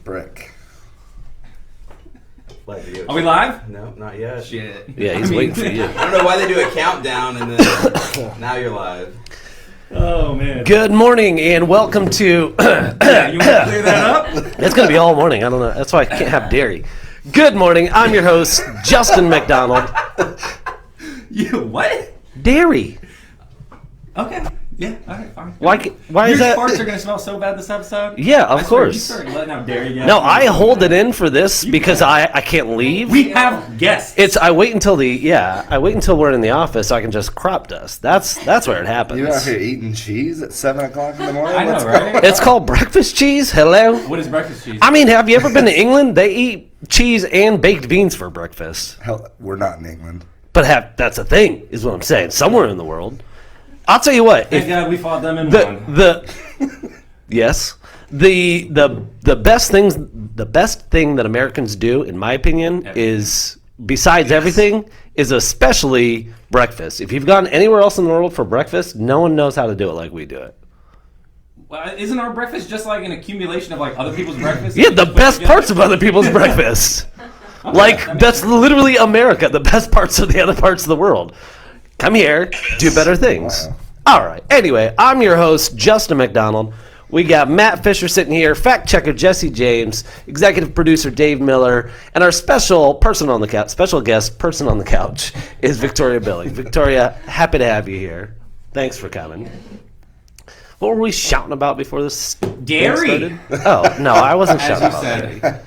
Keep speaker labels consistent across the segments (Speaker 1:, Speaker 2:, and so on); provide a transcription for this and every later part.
Speaker 1: Brick.
Speaker 2: Are we live?
Speaker 3: No, not yet.
Speaker 2: Shit.
Speaker 4: Yeah, he's waiting for you.
Speaker 3: I don't know why they do a countdown and then now you're live.
Speaker 2: Oh, man.
Speaker 4: Good morning and welcome to...
Speaker 2: Yeah, you want to clear that up?
Speaker 4: It's going to be all morning. I don't know. That's why I can't have dairy. Good morning. I'm your host, Justin MacDonald.
Speaker 2: You what?
Speaker 4: Dairy.
Speaker 2: Okay. Yeah, all right, fine.
Speaker 4: Why is that?
Speaker 2: Your farts are going to smell so bad this episode?
Speaker 4: Yeah, of
Speaker 2: I swear,
Speaker 4: course.
Speaker 2: You started letting out dairy again.
Speaker 4: No, I hold it in for this because I can't leave.
Speaker 2: We have guests.
Speaker 4: I wait until we're in the office so I can just crop dust. That's where it happens.
Speaker 1: You out here eating cheese at 7 o'clock in the morning?
Speaker 2: I know,
Speaker 1: Let's
Speaker 2: right?
Speaker 1: go.
Speaker 4: It's called breakfast cheese. Hello.
Speaker 2: What is breakfast cheese?
Speaker 4: I mean, have you ever been to England? They eat cheese and baked beans for breakfast.
Speaker 1: Hell, we're not in England.
Speaker 4: But that's a thing, is what I'm saying. Somewhere in the world. I'll tell you what.
Speaker 2: Thank God we fought them in one.
Speaker 4: Yes. The best thing that Americans do, in my opinion, is besides everything, is especially breakfast. If you've gone anywhere else in the world for breakfast, no one knows how to do it like we do it.
Speaker 2: Well, isn't our breakfast just like an accumulation of like other people's breakfast?
Speaker 4: Yeah, the best parts of other people's breakfast. Like, that's literally America, the best parts of the other parts of the world. Come here, do better things.
Speaker 1: Wow.
Speaker 4: All right. Anyway, I'm your host, Justin MacDonald. We got Matt Fischer sitting here, fact checker Jesse James, executive producer Dave Miller, and our special guest person on the couch is Victoria Billig. Victoria, happy to have you here. Thanks for coming. What were we shouting about before this
Speaker 2: Dairy.
Speaker 4: started? Oh no, I wasn't shouting about
Speaker 2: said.
Speaker 4: dairy.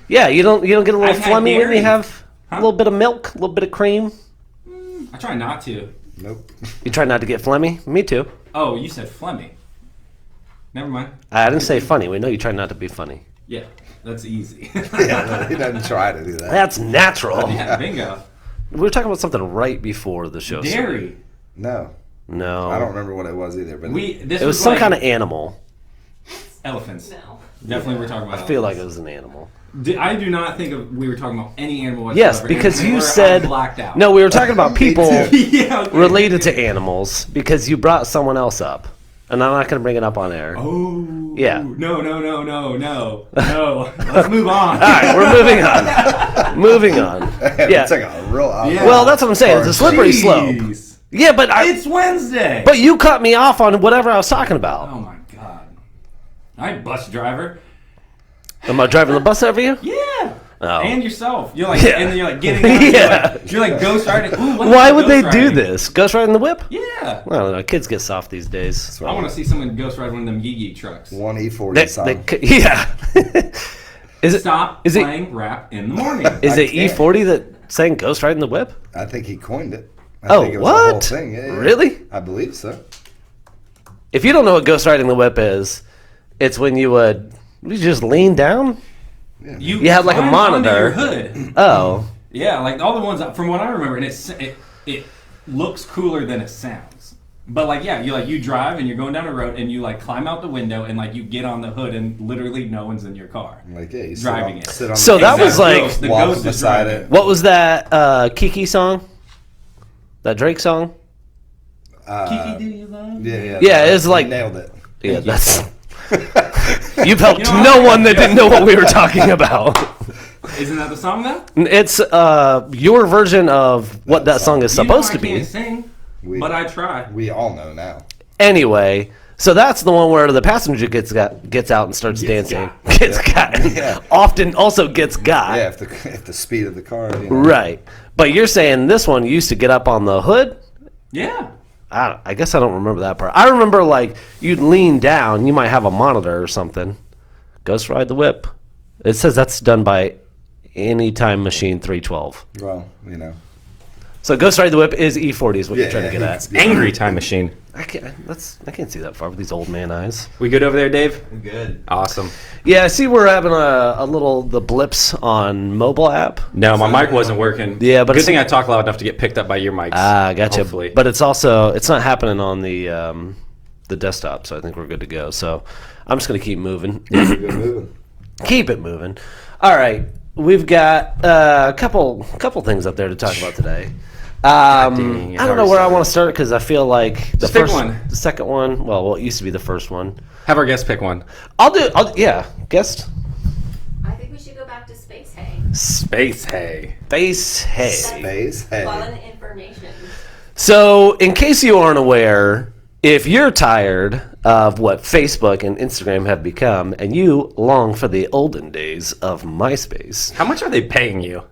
Speaker 4: Yeah, you don't get a little
Speaker 2: I've had
Speaker 4: phlegmy when
Speaker 2: dairy.
Speaker 4: you have a little bit of milk, a little bit of cream.
Speaker 2: I try not to.
Speaker 1: Nope.
Speaker 4: You try not to get phlegmy? Me too.
Speaker 2: Oh, you said phlegmy. Never mind.
Speaker 4: I didn't say funny. We know you try not to be funny.
Speaker 2: Yeah, that's easy.
Speaker 1: Yeah, he doesn't try to do that.
Speaker 4: That's natural.
Speaker 2: Yeah, bingo.
Speaker 4: We were talking about something right before the show started.
Speaker 2: Dairy.
Speaker 1: No.
Speaker 4: No.
Speaker 1: I don't remember what it was either. But
Speaker 4: It was some kind of animal.
Speaker 2: elephants.
Speaker 5: No.
Speaker 2: Definitely, we're talking about.
Speaker 4: I feel like it was an animal.
Speaker 2: I do not think we were talking about any animal whatsoever.
Speaker 4: Yes, because you
Speaker 2: I
Speaker 4: said...
Speaker 2: blacked out.
Speaker 4: No, we were talking about people
Speaker 2: Yeah, okay.
Speaker 4: related to animals because you brought someone else up. And I'm not going to bring it up on air.
Speaker 2: Oh.
Speaker 4: Yeah.
Speaker 2: No. Let's move on.
Speaker 4: All right, we're moving on. Moving on. Yeah.
Speaker 1: It's like a real...
Speaker 2: Yeah.
Speaker 4: Well, that's what I'm saying. It's a slippery slope.
Speaker 2: Jeez.
Speaker 4: Yeah, but
Speaker 2: It's Wednesday.
Speaker 4: But you cut me off on whatever I was talking about.
Speaker 2: Oh my god. Hi, bus driver.
Speaker 4: Am I driving the bus over you?
Speaker 2: Yeah.
Speaker 4: Oh.
Speaker 2: And yourself. You're like,
Speaker 4: Yeah.
Speaker 2: and then you're like getting out.
Speaker 4: Yeah.
Speaker 2: You're like ghost riding. Ooh, what's
Speaker 4: Why
Speaker 2: that
Speaker 4: would they
Speaker 2: ghost
Speaker 4: do
Speaker 2: riding?
Speaker 4: this? Ghost riding the whip?
Speaker 2: Yeah.
Speaker 4: I don't know. Kids get soft these days.
Speaker 2: I want to see someone ghost ride one of them Yee trucks.
Speaker 1: One E40 song.
Speaker 4: Yeah.
Speaker 2: Stop
Speaker 4: is it-
Speaker 2: playing rap in the morning.
Speaker 4: Is
Speaker 1: I
Speaker 4: it
Speaker 1: can't.
Speaker 4: E40 that saying Ghost Riding the Whip?
Speaker 1: I think he coined it. I
Speaker 4: Oh,
Speaker 1: think it was
Speaker 4: what?
Speaker 1: The whole thing. Yeah, yeah.
Speaker 4: Really?
Speaker 1: I believe so.
Speaker 4: If you don't know what Ghost Riding the Whip is, it's when you just lean down. You have like a
Speaker 2: climb onto
Speaker 4: monitor.
Speaker 2: your hood.
Speaker 4: Oh.
Speaker 2: Yeah, like all the ones from what I remember, and it looks cooler than it sounds. But like, yeah, you drive and you're going down the road and you like climb out the window and like you get on the hood and literally no one's in your car.
Speaker 1: Like, yeah, you
Speaker 2: Driving it.
Speaker 1: sit on
Speaker 4: So
Speaker 1: the
Speaker 4: that was like-
Speaker 2: The
Speaker 1: walk
Speaker 2: ghost is
Speaker 1: beside
Speaker 2: driving.
Speaker 1: it.
Speaker 4: What was that Kiki song? That Drake song?
Speaker 2: Kiki, do you love?
Speaker 1: Yeah.
Speaker 4: Yeah, it's like...
Speaker 1: Nailed it.
Speaker 4: Yeah, that's... You've helped no one that didn't know what we were talking about.
Speaker 2: Isn't that the song though?
Speaker 4: It's your version of what that song is supposed to
Speaker 2: You know I
Speaker 4: be.
Speaker 2: can't sing,
Speaker 1: We-
Speaker 2: but I try.
Speaker 1: We all know now.
Speaker 4: Anyway, so that's the one where the passenger gets out and starts dancing.
Speaker 2: got.
Speaker 4: Gets got.
Speaker 1: Yeah.
Speaker 4: Often also gets got.
Speaker 1: Yeah, if the speed of the car. You know.
Speaker 4: Right. But you're saying this one used to get up on the hood?
Speaker 2: Yeah.
Speaker 4: I guess I don't remember that part. I remember like you'd lean down, you might have a monitor or something. Ghost Ride the Whip. It says that's done by Anytime Machine 312.
Speaker 1: Well, you know.
Speaker 4: So Ghost Ride the Whip is E40 is what you're trying to get at.
Speaker 6: Angry Time Machine.
Speaker 4: I can't see that far with these old man eyes.
Speaker 6: We good over there, Dave?
Speaker 3: I'm good.
Speaker 6: Awesome.
Speaker 4: Yeah, I see we're having the blips on mobile app.
Speaker 6: No, my mic wasn't working.
Speaker 4: Yeah, but
Speaker 6: good
Speaker 4: it's-
Speaker 6: thing I talk loud enough to get picked up by your mics.
Speaker 4: Ah, gotcha.
Speaker 6: Hopefully.
Speaker 4: But it's not happening on the desktop, so I think we're good to go. So I'm just gonna keep moving.
Speaker 1: Good moving.
Speaker 4: Keep it moving. All right, we've got a couple things up there to talk about today. I don't know where I want to start because I feel like the
Speaker 6: Just pick
Speaker 4: first,
Speaker 6: one.
Speaker 4: the second one. Well, it used to be the first one.
Speaker 6: Have our guest pick one.
Speaker 4: Yeah, guest.
Speaker 6: Space hay.
Speaker 4: Space hay.
Speaker 1: Space. Hey.
Speaker 5: Fun information.
Speaker 4: So, in case you aren't aware, if you're tired of what Facebook and Instagram have become, and you long for the olden days of MySpace,
Speaker 6: How much are they paying you?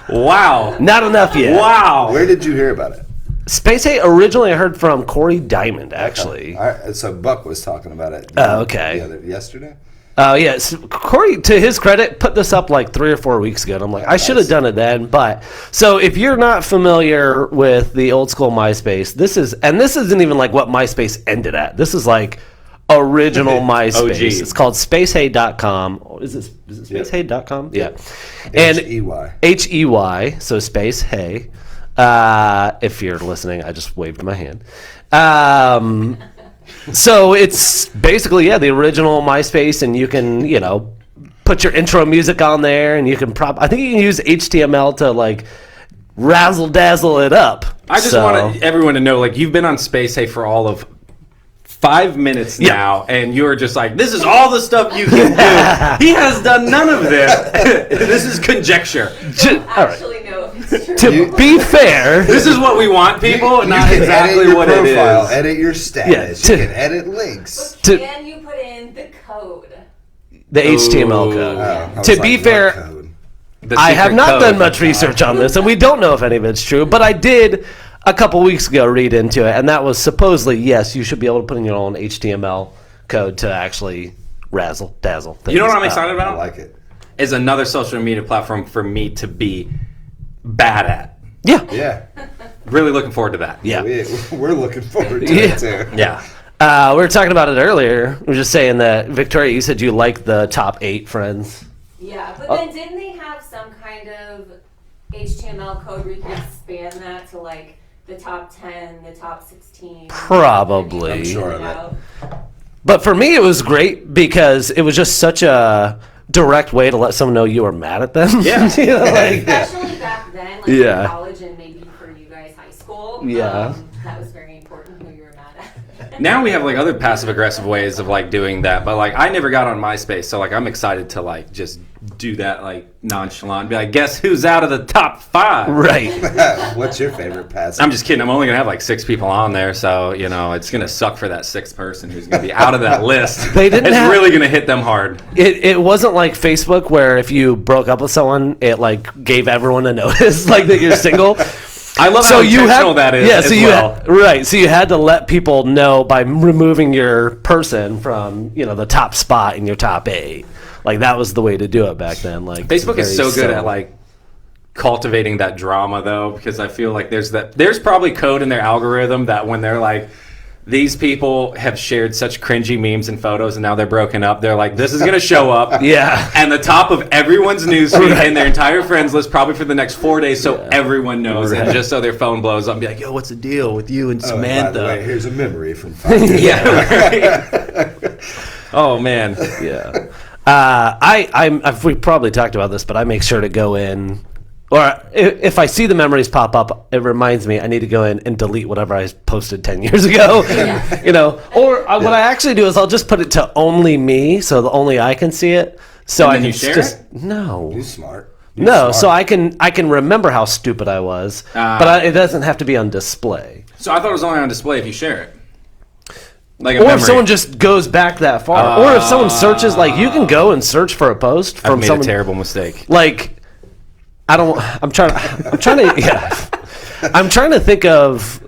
Speaker 6: Wow.
Speaker 4: not enough yet.
Speaker 6: Wow.
Speaker 1: Where did you hear about it?
Speaker 4: Space hay, originally I heard from Corey Diamond, actually.
Speaker 1: All right, so Buck was talking about it.
Speaker 4: Oh, okay.
Speaker 1: Yesterday.
Speaker 4: Yes, Corey, to his credit, put this up like 3 or 4 weeks ago. And I'm like, I should have done it then. But so if you're not familiar with the old school MySpace, this isn't even like what MySpace ended at. This is like original MySpace. It's called spacehey.com. Is it spacehey.com? Yeah. And
Speaker 1: H-E-Y.
Speaker 4: H-E-Y, so space hey. If you're listening, I just waved my hand. So it's basically, the original MySpace, and you can, put your intro music on there, and you can I think you can use HTML to, like, razzle-dazzle it up.
Speaker 6: I just want everyone to know, like, you've been on Space Hay for all of 5 minutes now, and you're just like, this is all the stuff you can do. He has done none of this. This is conjecture.
Speaker 5: Actually, no. It's true.
Speaker 4: To be fair,
Speaker 6: This is what we want, people, not
Speaker 1: you can
Speaker 6: exactly
Speaker 1: edit your
Speaker 6: what
Speaker 1: profile,
Speaker 6: it is.
Speaker 1: edit your status.
Speaker 4: Yeah,
Speaker 1: You can edit links.
Speaker 5: Can you put in the code?
Speaker 4: the HTML code.
Speaker 1: I was
Speaker 4: To
Speaker 1: like,
Speaker 4: be
Speaker 1: what
Speaker 4: fair,
Speaker 1: code?
Speaker 6: The
Speaker 4: I have
Speaker 6: secret
Speaker 4: not
Speaker 6: code.
Speaker 4: done much research on this, and we don't know if any of it's true, but I did a couple weeks ago read into it, and that was supposedly, yes, you should be able to put in your own HTML code to actually razzle dazzle things.
Speaker 6: You know what I'm excited
Speaker 1: I
Speaker 6: about?
Speaker 1: like it.
Speaker 6: Is another social media platform for me to be bad at.
Speaker 4: Yeah.
Speaker 1: Yeah.
Speaker 6: Really looking forward to that.
Speaker 4: Yeah.
Speaker 1: We're looking forward to
Speaker 4: Yeah.
Speaker 1: it too.
Speaker 6: Yeah.
Speaker 4: We were talking about it earlier. We were just saying that, Victoria, you said you like the top 8 friends.
Speaker 5: Yeah, but then didn't they have some kind of HTML code where you could expand that to like the top 10, the top 16?
Speaker 4: Probably.
Speaker 1: I'm sure of it.
Speaker 5: Out?
Speaker 4: But for me, it was great because it was just such a direct way to let someone know you were mad at them.
Speaker 6: Yeah.
Speaker 4: You know, like,
Speaker 5: Especially back then, like
Speaker 4: Yeah.
Speaker 5: in college and maybe for you guys high school.
Speaker 4: Yeah.
Speaker 5: That was very important who you were mad at.
Speaker 6: Now we have like other passive aggressive ways of like doing that, but like I never got on MySpace, so like I'm excited to like just do that like nonchalant, be like, guess who's out of the top 5?
Speaker 4: right.
Speaker 1: What's your favorite passive?
Speaker 6: I'm just kidding. I'm only gonna have like 6 people on there, so it's gonna suck for that 6th person who's gonna be out of that list.
Speaker 4: They didn't
Speaker 6: It's
Speaker 4: have-
Speaker 6: really gonna hit them hard.
Speaker 4: It wasn't like Facebook where if you broke up with someone, it like gave everyone a notice like that you're single.
Speaker 6: I love how intentional that is. as well.
Speaker 4: Right. So you had to let people know by removing your person from the top spot in your top 8. Like that was the way to do it back then. Like
Speaker 6: Facebook is so
Speaker 4: very
Speaker 6: good at
Speaker 4: subtle.
Speaker 6: like cultivating that drama though, because I feel like there's probably code in their algorithm that when they're like, these people have shared such cringy memes and photos and now they're broken up, they're like, this is gonna show up
Speaker 4: Yeah.
Speaker 6: and the top of everyone's newsfeed and their entire friends list probably for the next 4 days, so everyone knows, and just so their phone blows up and be like, yo, what's the deal with you and
Speaker 1: Oh, and by
Speaker 6: Samantha?
Speaker 1: the way, here's a memory from 5 years
Speaker 6: Yeah, right. Oh man.
Speaker 4: Yeah. We probably talked about this, but I make sure to go in, or if I see the memories pop up, it reminds me I need to go in and delete whatever I posted 10 years ago. Or what I actually do is I'll just put it to only me, so only I can see it. So
Speaker 6: And
Speaker 4: I
Speaker 6: then
Speaker 4: can
Speaker 6: you share
Speaker 4: just
Speaker 6: it?
Speaker 4: no.
Speaker 1: You're smart. You're
Speaker 4: No,
Speaker 1: smart.
Speaker 4: so I can remember how stupid I was, but it doesn't have to be on display.
Speaker 6: So I thought it was only on display if you share it. Like a
Speaker 4: Or
Speaker 6: memory.
Speaker 4: if someone just goes back that far, or if someone searches, like you can go and search for a post
Speaker 6: I've
Speaker 4: from
Speaker 6: made
Speaker 4: someone.
Speaker 6: a terrible mistake.
Speaker 4: Like, I'm trying to yeah. I'm trying to think of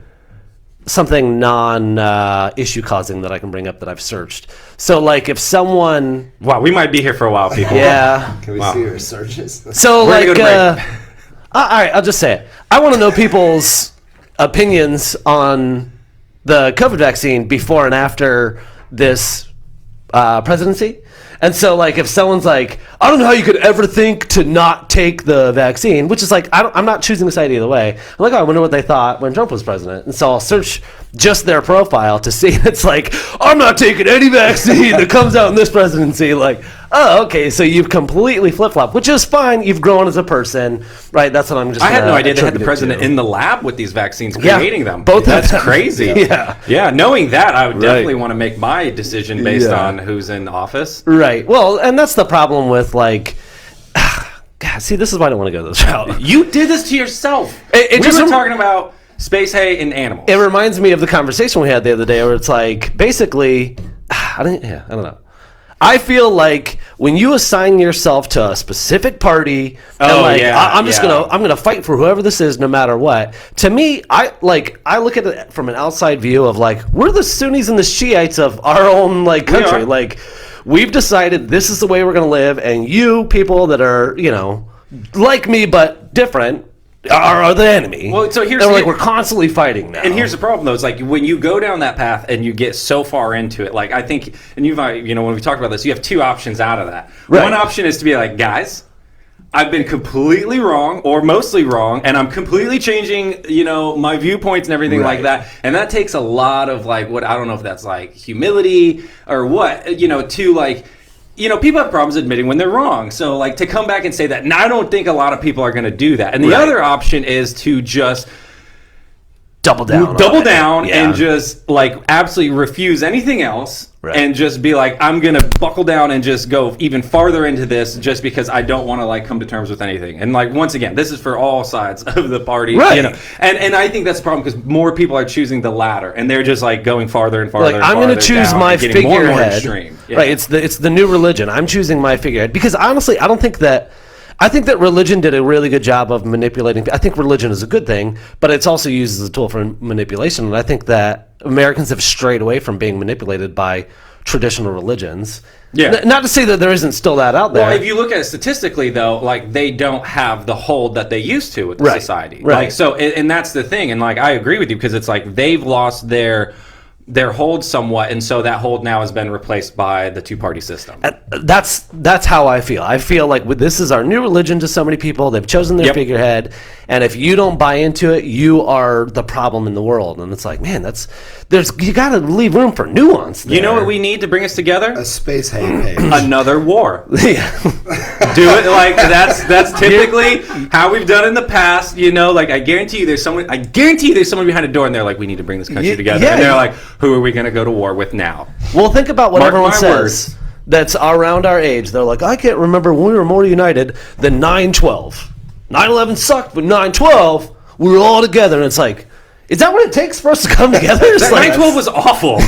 Speaker 4: something non-issue causing that I can bring up that I've searched. So like if someone,
Speaker 6: Wow, we might be here for a while, people.
Speaker 4: yeah.
Speaker 1: Can we
Speaker 6: Wow.
Speaker 1: see your searches?
Speaker 4: So
Speaker 6: We're
Speaker 4: like,
Speaker 6: gonna go to
Speaker 4: all right, I'll just say it. I want to know people's opinions on the COVID vaccine before and after this presidency. And so, like, if someone's like, I don't know how you could ever think to not take the vaccine, which is like, I'm not choosing a side either way. I'm like, oh, I wonder what they thought when Trump was president. And so I'll search just their profile to see. It's like, I'm not taking any vaccine that comes out in this presidency. Like, oh, okay, so you've completely flip-flopped, which is fine. You've grown as a person, right? That's what I'm just
Speaker 6: I had
Speaker 4: gonna
Speaker 6: no idea they had the
Speaker 4: attribute it
Speaker 6: president
Speaker 4: to.
Speaker 6: in the lab with these vaccines
Speaker 4: Yeah,
Speaker 6: creating them.
Speaker 4: both of
Speaker 6: That's
Speaker 4: them.
Speaker 6: crazy.
Speaker 4: Yeah.
Speaker 6: Yeah, knowing that, I would
Speaker 4: Right.
Speaker 6: definitely want to make my decision based
Speaker 4: Yeah.
Speaker 6: on who's in office.
Speaker 4: Right. Well, and that's the problem with, like... God, see, this is why I don't want to go this route.
Speaker 6: You did this to yourself.
Speaker 4: It
Speaker 6: We
Speaker 4: just
Speaker 6: were
Speaker 4: rem-
Speaker 6: talking about space hay and animals.
Speaker 4: It reminds me of the conversation we had the other day where it's like, basically... I don't know. I feel like when you assign yourself to a specific party, and
Speaker 6: Oh,
Speaker 4: like
Speaker 6: yeah,
Speaker 4: I'm just
Speaker 6: yeah.
Speaker 4: gonna fight for whoever this is, no matter what. To me, I look at it from an outside view of like we're the Sunnis and the Shiites of our own like country.
Speaker 6: are.
Speaker 4: Like we've decided this is the way we're gonna live, and you people that are like me but different are the enemy.
Speaker 6: Well, so here's
Speaker 4: and
Speaker 6: the-
Speaker 4: like we're constantly fighting now.
Speaker 6: And here's the problem, though. It's like when you go down that path and you get so far into it, like I think, and when we talked about this, you have two options out of that.
Speaker 4: Right.
Speaker 6: One option is to be like, guys, I've been completely wrong or mostly wrong, and I'm completely changing, my viewpoints and everything like that. And that takes a lot of like, I don't know if that's like humility or what, to like, people have problems admitting when they're wrong. So, like, to come back and say that, and I don't think a lot of people are going to do that. And the
Speaker 4: Right.
Speaker 6: other option is to just
Speaker 4: double down
Speaker 6: down
Speaker 4: Yeah.
Speaker 6: and just, like, absolutely refuse anything else.
Speaker 4: Right.
Speaker 6: And just be like, I'm going to buckle down and just go even farther into this just because I don't want to, like, come to terms with anything. And, like, once again, this is for all sides of the party.
Speaker 4: Right.
Speaker 6: And I think that's the problem because more people are choosing the latter. And they're just, like, going farther and farther
Speaker 4: Like
Speaker 6: and
Speaker 4: I'm
Speaker 6: farther
Speaker 4: going to choose
Speaker 6: down
Speaker 4: my
Speaker 6: and getting more and more
Speaker 4: figurehead.
Speaker 6: extreme. Yeah.
Speaker 4: Right, it's the new religion. I'm choosing my figurehead because honestly, I think that religion did a really good job of manipulating. I think religion is a good thing, but it's also used as a tool for manipulation. And I think that Americans have strayed away from being manipulated by traditional religions.
Speaker 6: Yeah.
Speaker 4: Not to say that there isn't still that out there.
Speaker 6: Well, if you look at it statistically, though, like they don't have the hold that they used to with the
Speaker 4: Right,
Speaker 6: society.
Speaker 4: right.
Speaker 6: Like so, and that's the thing. And like I agree with you because it's like they've lost their hold somewhat, and so that hold now has been replaced by the two-party system.
Speaker 4: That's how I feel. I feel like this is our new religion to so many people. They've chosen their
Speaker 6: Yep.
Speaker 4: figurehead, and if you don't buy into it, you are the problem in the world. And it's like, man, you got to leave room for nuance there.
Speaker 6: You know what we need to bring us together?
Speaker 1: A space hay page.
Speaker 6: Another war.
Speaker 4: Yeah.
Speaker 6: Do it like that's typically how we've done in the past. Like I guarantee you, there's someone behind a door, and they're like, we need to bring this country
Speaker 4: Yeah,
Speaker 6: together.
Speaker 4: yeah.
Speaker 6: And they're like, who are we going to go to war with now?
Speaker 4: Well, think about what
Speaker 6: Mark
Speaker 4: everyone
Speaker 6: my
Speaker 4: says
Speaker 6: words.
Speaker 4: that's around our age. They're like, I can't remember when we were more united than 9/12. 9/11 sucked, but 9/12 we were all together. And it's like, is that what it takes for us to come together? It's like,
Speaker 6: 9/12 was awful.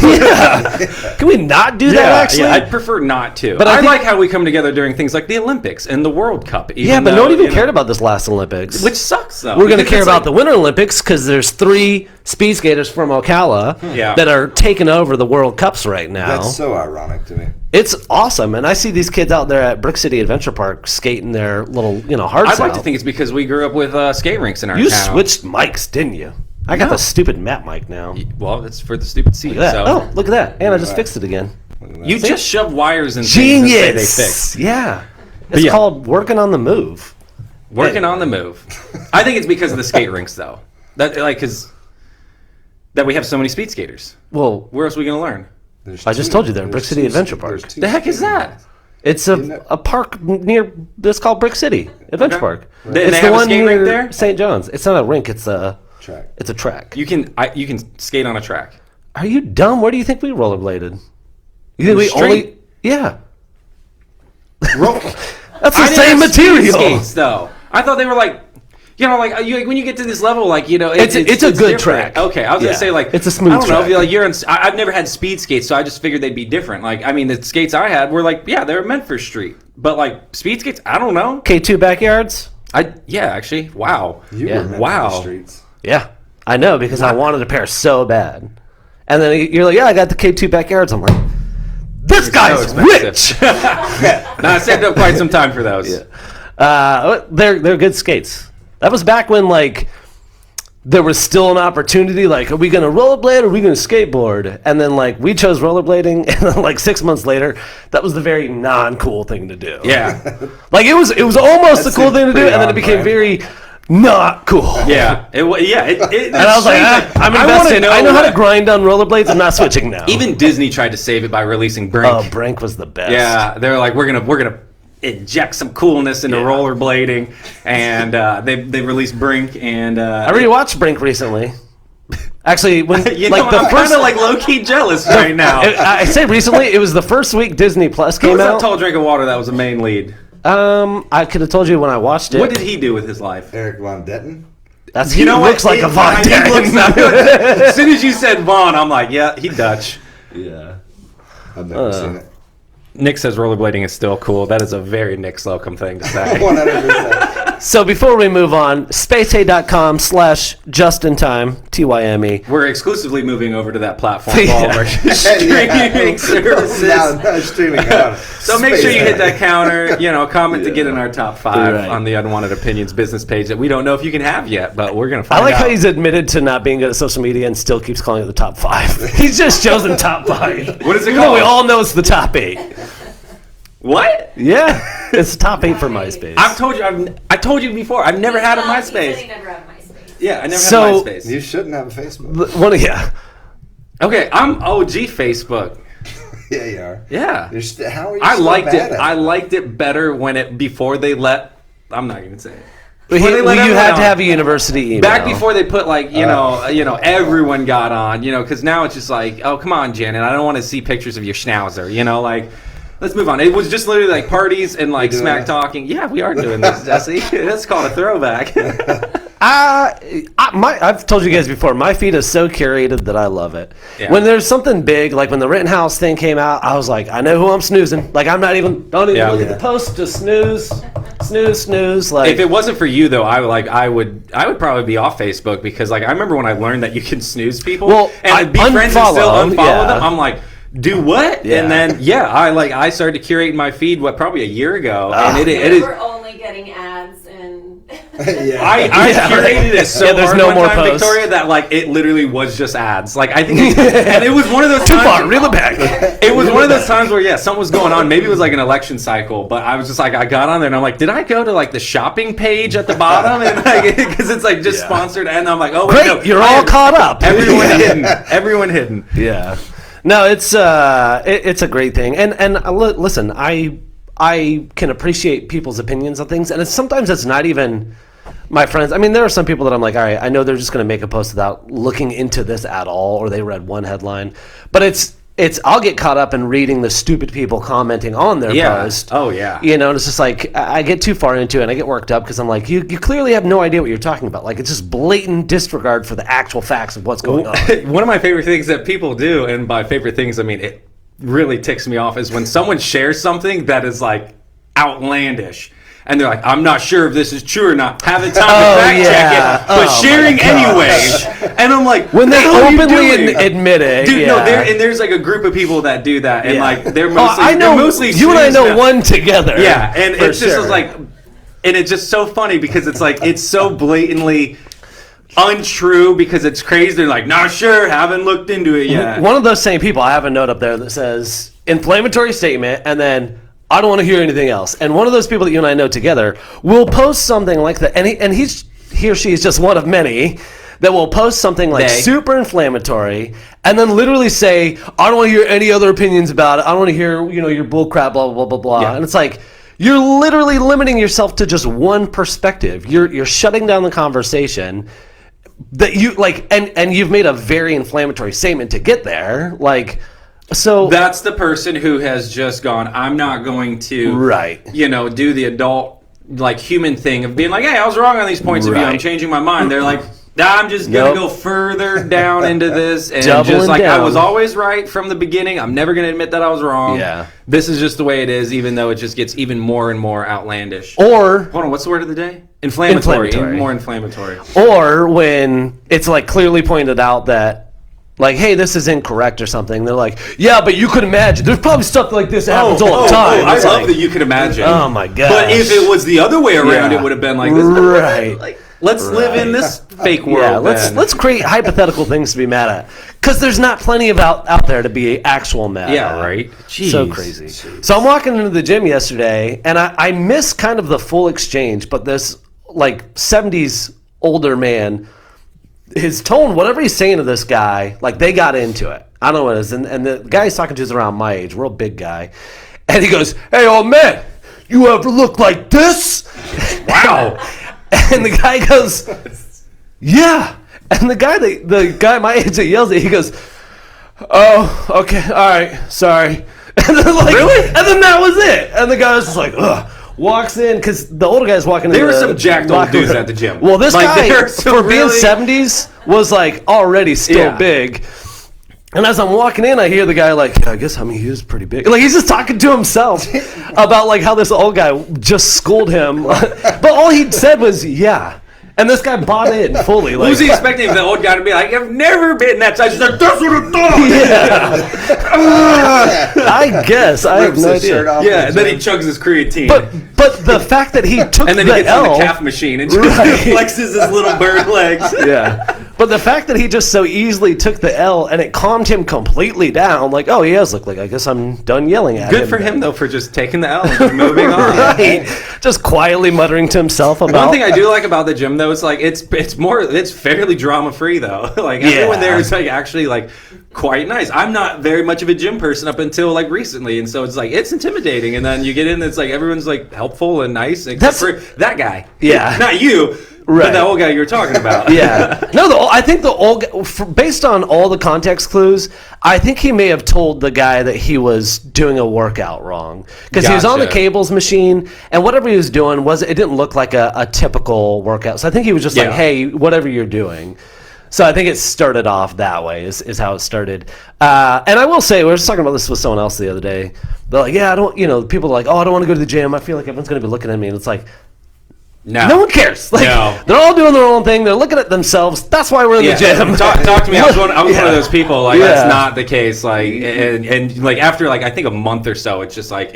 Speaker 4: can we not do that actually?
Speaker 6: Yeah, I'd prefer not to.
Speaker 4: But
Speaker 6: But
Speaker 4: I
Speaker 6: I
Speaker 4: think-
Speaker 6: like how we come together during things like the Olympics and the World Cup.
Speaker 4: Yeah, but no one even cared about this last Olympics.
Speaker 6: Which sucks, though.
Speaker 4: We're going to
Speaker 6: because
Speaker 4: care
Speaker 6: it's
Speaker 4: about
Speaker 6: like-
Speaker 4: the Winter Olympics because there's 3 speed skaters from Ocala
Speaker 6: Yeah.
Speaker 4: that are taking over the World Cups right now.
Speaker 1: That's so ironic to me.
Speaker 4: It's awesome, and I see these kids out there at Brick City Adventure Park skating their little, hearts
Speaker 6: I'd like to
Speaker 4: out.
Speaker 6: think it's because we grew up with skate rinks in our
Speaker 4: You
Speaker 6: town.
Speaker 4: switched mics, didn't you? I got the stupid map mic now. Look
Speaker 6: Well, it's for the stupid seat.
Speaker 4: at that.
Speaker 6: So
Speaker 4: Oh, look at that. And I just
Speaker 1: that.
Speaker 4: fixed it again.
Speaker 6: you just shove wires and things and say they
Speaker 4: Genius!
Speaker 6: fix.
Speaker 4: Yeah. It's
Speaker 6: yeah.
Speaker 4: called working on the move.
Speaker 6: Working on the move. I think it's because of the skate rinks, though. Because we have so many speed skaters.
Speaker 4: Well,
Speaker 6: Where else are we going to learn?
Speaker 1: There's
Speaker 4: I just
Speaker 1: two-
Speaker 4: told you they're in
Speaker 1: there's
Speaker 4: Brick City
Speaker 1: two-
Speaker 4: Adventure
Speaker 1: there's
Speaker 4: Park.
Speaker 1: two
Speaker 6: The heck is that?
Speaker 4: it's a park near, it's called Brick City Adventure
Speaker 6: Okay.
Speaker 4: Park.
Speaker 6: They
Speaker 4: It's
Speaker 6: have
Speaker 4: the
Speaker 6: a
Speaker 4: one
Speaker 6: skate rink
Speaker 4: near
Speaker 6: there?
Speaker 4: St. John's. It's not a rink, it's a
Speaker 1: track.
Speaker 4: track.
Speaker 6: You can skate on a track.
Speaker 4: Are you dumb? Where do you think we rollerbladed? You think we
Speaker 6: street?
Speaker 4: only... Yeah.
Speaker 6: Roll.
Speaker 4: That's the
Speaker 6: I didn't
Speaker 4: same
Speaker 6: have speed
Speaker 4: material.
Speaker 6: skates, though. I thought they were like, when you get to this level, like,
Speaker 4: It's a good
Speaker 6: different.
Speaker 4: track.
Speaker 6: Okay, I was
Speaker 4: Yeah.
Speaker 6: gonna say like
Speaker 4: It's a smooth
Speaker 6: I don't know.
Speaker 4: track.
Speaker 6: Like I've never had speed skates, so I just figured they'd be different. Like, I mean, the skates I had were like, yeah, they were meant for street, but like speed skates, I don't know.
Speaker 4: K2 backyards?
Speaker 6: Actually, wow.
Speaker 1: You
Speaker 4: Yeah.
Speaker 1: were meant
Speaker 6: Wow.
Speaker 1: for the streets.
Speaker 4: Yeah. I know, because I wanted a pair so bad. And then you're like, yeah, I got the K2 backyards. I'm like, this guy's
Speaker 6: so
Speaker 4: rich!
Speaker 6: expensive. No, I saved up quite some time for those.
Speaker 4: They're good skates. That was back when, like, there was still an opportunity, like, are we going to rollerblade or are we going to skateboard? And then, like, we chose rollerblading, and then, like, 6 months later, that was the very non-cool thing to do.
Speaker 6: Yeah.
Speaker 4: Like, it was almost
Speaker 1: That
Speaker 4: a cool
Speaker 1: seems
Speaker 4: thing to do,
Speaker 1: pretty
Speaker 4: and then it
Speaker 1: on
Speaker 4: became
Speaker 1: brand.
Speaker 4: very not cool.
Speaker 6: Yeah,
Speaker 4: And I was like, I'm invested. I know how to grind on rollerblades. I'm not switching now.
Speaker 6: Even Disney tried to save it by releasing Brink.
Speaker 4: Oh, Brink was the best.
Speaker 6: Yeah, they're like, we're gonna inject some coolness into rollerblading, and they released Brink, and
Speaker 4: I rewatched Brink recently. Actually, when
Speaker 6: I'm kind of like low key jealous right now.
Speaker 4: I say recently, it was the first week Disney Plus
Speaker 6: Who
Speaker 4: came
Speaker 6: was that
Speaker 4: out.
Speaker 6: tall drink of water that was the main lead?
Speaker 4: I could have told you when I watched it.
Speaker 6: What did he do with his life?
Speaker 1: Eric Von Detten.
Speaker 4: He looks like a Von Detten.
Speaker 6: As soon as you said Von, I'm like, yeah, he Dutch.
Speaker 1: Yeah. I've never seen it.
Speaker 6: Nick says rollerblading is still cool. That is a very Nick Slocum thing to say.
Speaker 1: 100%.
Speaker 4: So before we move on, spacey.com/justintime, TYME.
Speaker 6: We're exclusively moving over to that platform for
Speaker 4: Yeah.
Speaker 6: all of our streaming services.
Speaker 1: Now streaming out.
Speaker 6: So make sure you hit that counter, comment to get in our top 5
Speaker 4: Right.
Speaker 6: on the Unwanted Opinions business page that we don't know if you can have yet, but we're going to
Speaker 4: I
Speaker 6: find
Speaker 4: like
Speaker 6: out.
Speaker 4: how he's admitted to not being good at social media and still keeps calling it the top 5. He's just chosen top 5.
Speaker 6: What is it
Speaker 4: Even though we
Speaker 6: called?
Speaker 4: all know it's the top 8.
Speaker 6: What?
Speaker 4: Yeah, it's the top 8 for MySpace.
Speaker 6: I told you before. I've never had a
Speaker 5: He said
Speaker 6: MySpace.
Speaker 5: he never had MySpace.
Speaker 6: Yeah, I never
Speaker 4: So-
Speaker 6: had MySpace.
Speaker 1: You shouldn't have a Facebook.
Speaker 4: Yeah.
Speaker 6: Okay, I'm OG Facebook.
Speaker 1: Yeah, you are.
Speaker 6: Yeah.
Speaker 1: How are you
Speaker 6: I
Speaker 1: so
Speaker 6: liked
Speaker 1: bad
Speaker 6: it.
Speaker 1: at
Speaker 6: I liked it better before they let. I'm not even saying it.
Speaker 4: Well,
Speaker 6: Before they let
Speaker 4: you
Speaker 6: everyone
Speaker 4: had to
Speaker 6: on.
Speaker 4: have a university email.
Speaker 6: Back before they put everyone got on, because now it's just like, oh come on, Janet, I don't want to see pictures of your schnauzer, let's move on. It was just literally like parties and like
Speaker 1: doing
Speaker 6: smack
Speaker 1: that?
Speaker 6: talking. Yeah, we are doing this, Jesse. That's called a throwback.
Speaker 4: I've told you guys before, my feed is so curated that I love it.
Speaker 6: Yeah.
Speaker 4: When there's something big, like when the Rittenhouse thing came out, I was like, I know who I'm snoozing. Like don't even look at the post, just snooze. Like,
Speaker 6: If it wasn't for you though, I would probably be off Facebook because I remember when I learned that you can snooze people and be friends and still unfollow them. I'm like, do what?
Speaker 4: Yeah.
Speaker 6: And then I started curating my feed probably a year ago, and it is.
Speaker 5: We're only getting ads and.
Speaker 1: Yeah.
Speaker 6: I curated it so
Speaker 4: there's
Speaker 6: hard
Speaker 4: no
Speaker 6: one
Speaker 4: more
Speaker 6: time,
Speaker 4: posts.
Speaker 6: Victoria, that it literally was just ads. I think, and it was one of those
Speaker 4: too
Speaker 6: times.
Speaker 4: far, reel it back.
Speaker 6: It was one of those times where something was going on. Maybe it was like an election cycle, but I was just I got on there and I'm like, did I go to the shopping page at the bottom and because it's just sponsored, and I'm like, oh wait,
Speaker 4: Great,
Speaker 6: no,
Speaker 4: you're all caught up.
Speaker 6: Everyone hidden.
Speaker 4: Yeah. No, it's a great thing, and listen, I can appreciate people's opinions on things, and sometimes it's not even my friends. I mean, there are some people that I'm like, all right, I know they're just going to make a post without looking into this at all, or they read one headline, but it's I'll get caught up in reading the stupid people commenting on their post.
Speaker 6: Oh yeah.
Speaker 4: It's just I get too far into it and I get worked up because I'm like, you clearly have no idea what you're talking about. It's just blatant disregard for the actual facts of what's going on.
Speaker 6: One of my favorite things that people do, and by favorite things I mean it really ticks me off, is when someone shares something that is outlandish. And they're like, I'm not sure if this is true or not. Haven't time to fact check it, but sharing anyways. And I'm like,
Speaker 4: When they
Speaker 6: what are you
Speaker 4: openly
Speaker 6: doing?
Speaker 4: admit it,
Speaker 6: Dude, no, there's a group of people that do that, and they're mostly.
Speaker 4: I know.
Speaker 6: They're mostly
Speaker 4: You and I know
Speaker 6: snooze
Speaker 4: one together.
Speaker 6: Yeah, and
Speaker 4: for
Speaker 6: it's just
Speaker 4: sure.
Speaker 6: and it's just so funny because it's so blatantly untrue because it's crazy. They're like, not sure, haven't looked into it yet.
Speaker 4: One of those same people, I have a note up there that says inflammatory statement, and then I don't want to hear anything else. And one of those people that you and I know together will post something like that, and he or she is just one of many that will post something super inflammatory, and then literally say, I don't want to hear any other opinions about it. I don't want to hear your bull crap, blah blah blah blah.
Speaker 6: Yeah.
Speaker 4: And it's like, you're literally limiting yourself to just one perspective. You're shutting down the conversation. That you and you've made a very inflammatory statement to get there. So
Speaker 6: that's the person who has just gone, I'm not going to do the adult human thing of being like, hey, I was wrong on these points of view, I'm changing my mind. They're like, I'm just gonna go further down into this and
Speaker 4: Doubling
Speaker 6: I
Speaker 4: down.
Speaker 6: was always right from the beginning. I'm never gonna admit that I was wrong.
Speaker 4: Yeah.
Speaker 6: This is just the way it is, even though it just gets even more and more outlandish.
Speaker 4: Or
Speaker 6: Hold on, what's the word of the day? Inflammatory.
Speaker 4: Inflammatory.
Speaker 6: More inflammatory.
Speaker 4: Or when it's clearly pointed out that hey, this is incorrect or something. They're like, yeah, but you could imagine. There's probably stuff like this that happens all the time.
Speaker 6: I
Speaker 4: It's
Speaker 6: love that you could imagine.
Speaker 4: Oh my gosh.
Speaker 6: But if it was the other way around,
Speaker 4: Yeah.
Speaker 6: it would have been like this.
Speaker 4: Right.
Speaker 6: Let's live in this fake world.
Speaker 4: Yeah,
Speaker 6: then.
Speaker 4: let's create hypothetical things to be mad at, because there's not plenty of out there to be actual mad
Speaker 6: Yeah,
Speaker 4: at.
Speaker 6: right.
Speaker 4: So
Speaker 6: Jeez.
Speaker 4: crazy. So I'm walking into the gym yesterday, and I miss kind of the full exchange, but this like 70s older man. His tone, whatever he's saying to this guy, like they got into it. I don't know what it is. And the guy he's talking to is around my age, real big guy. And he goes, "Hey, old man, you ever look like this?" Wow. And the guy goes, "Yeah." And the guy my age that yells at, he goes, "Oh, okay, all right, sorry." And then really? And then that was it. And the guy was just like, ugh. Walks in, because the older guy's walking in.
Speaker 6: There were some jacked old dudes at the gym.
Speaker 4: Well, this guy, for being
Speaker 6: really...
Speaker 4: 70s, was like already still big. And as I'm walking in, I hear the guy like, "Yeah, I guess, he was pretty big." Like, he's just talking to himself about like how this old guy just schooled him. But all he said was, "Yeah." And this guy bought in fully. Like,
Speaker 6: who's he expecting the old guy to be like, "I've never been that size"? He's like, "That's what I thought."
Speaker 4: Yeah. I guess. I have no idea.
Speaker 6: Yeah, and then he chugs his creatine.
Speaker 4: But the fact that he took
Speaker 6: and then
Speaker 4: the
Speaker 6: he gets
Speaker 4: L,
Speaker 6: on the calf machine and just flexes his little bird legs.
Speaker 4: Yeah. But the fact that he just so easily took the L and it calmed him completely down, like, oh, he has looked like, I guess I'm done yelling at him.
Speaker 6: Good for him, though, for just taking the L and moving on.
Speaker 4: Right. Just quietly muttering to himself about...
Speaker 6: One thing I do like about the gym, though, is like it's fairly drama-free, though. Like, everyone there is like actually like quite nice. I'm not very much of a gym person up until like recently, and so it's like it's intimidating. And then you get in, it's like everyone's like helpful and nice, except for that guy.
Speaker 4: Yeah.
Speaker 6: Not you. Right. But the old guy you were talking about.
Speaker 4: Yeah. No, I think the old guy, based on all the context clues, I think he may have told the guy that he was doing a workout wrong. Because he was on the cables machine, and whatever he was doing, it didn't look like a typical workout. So I think he was just like, "Hey, whatever you're doing." So I think it started off that way, is how it started. And I will say, we were just talking about this with someone else the other day. They're like, "Yeah, I don't," people are like, "Oh, I don't want to go to the gym. I feel like everyone's going to be looking at me." And it's like, no one cares. Like, they're all doing their own thing. They're looking at themselves. That's why we're in the gym.
Speaker 6: Talk to me. I was one of those people. Like, that's not the case. Like, and like after like I think a month or so, it's just like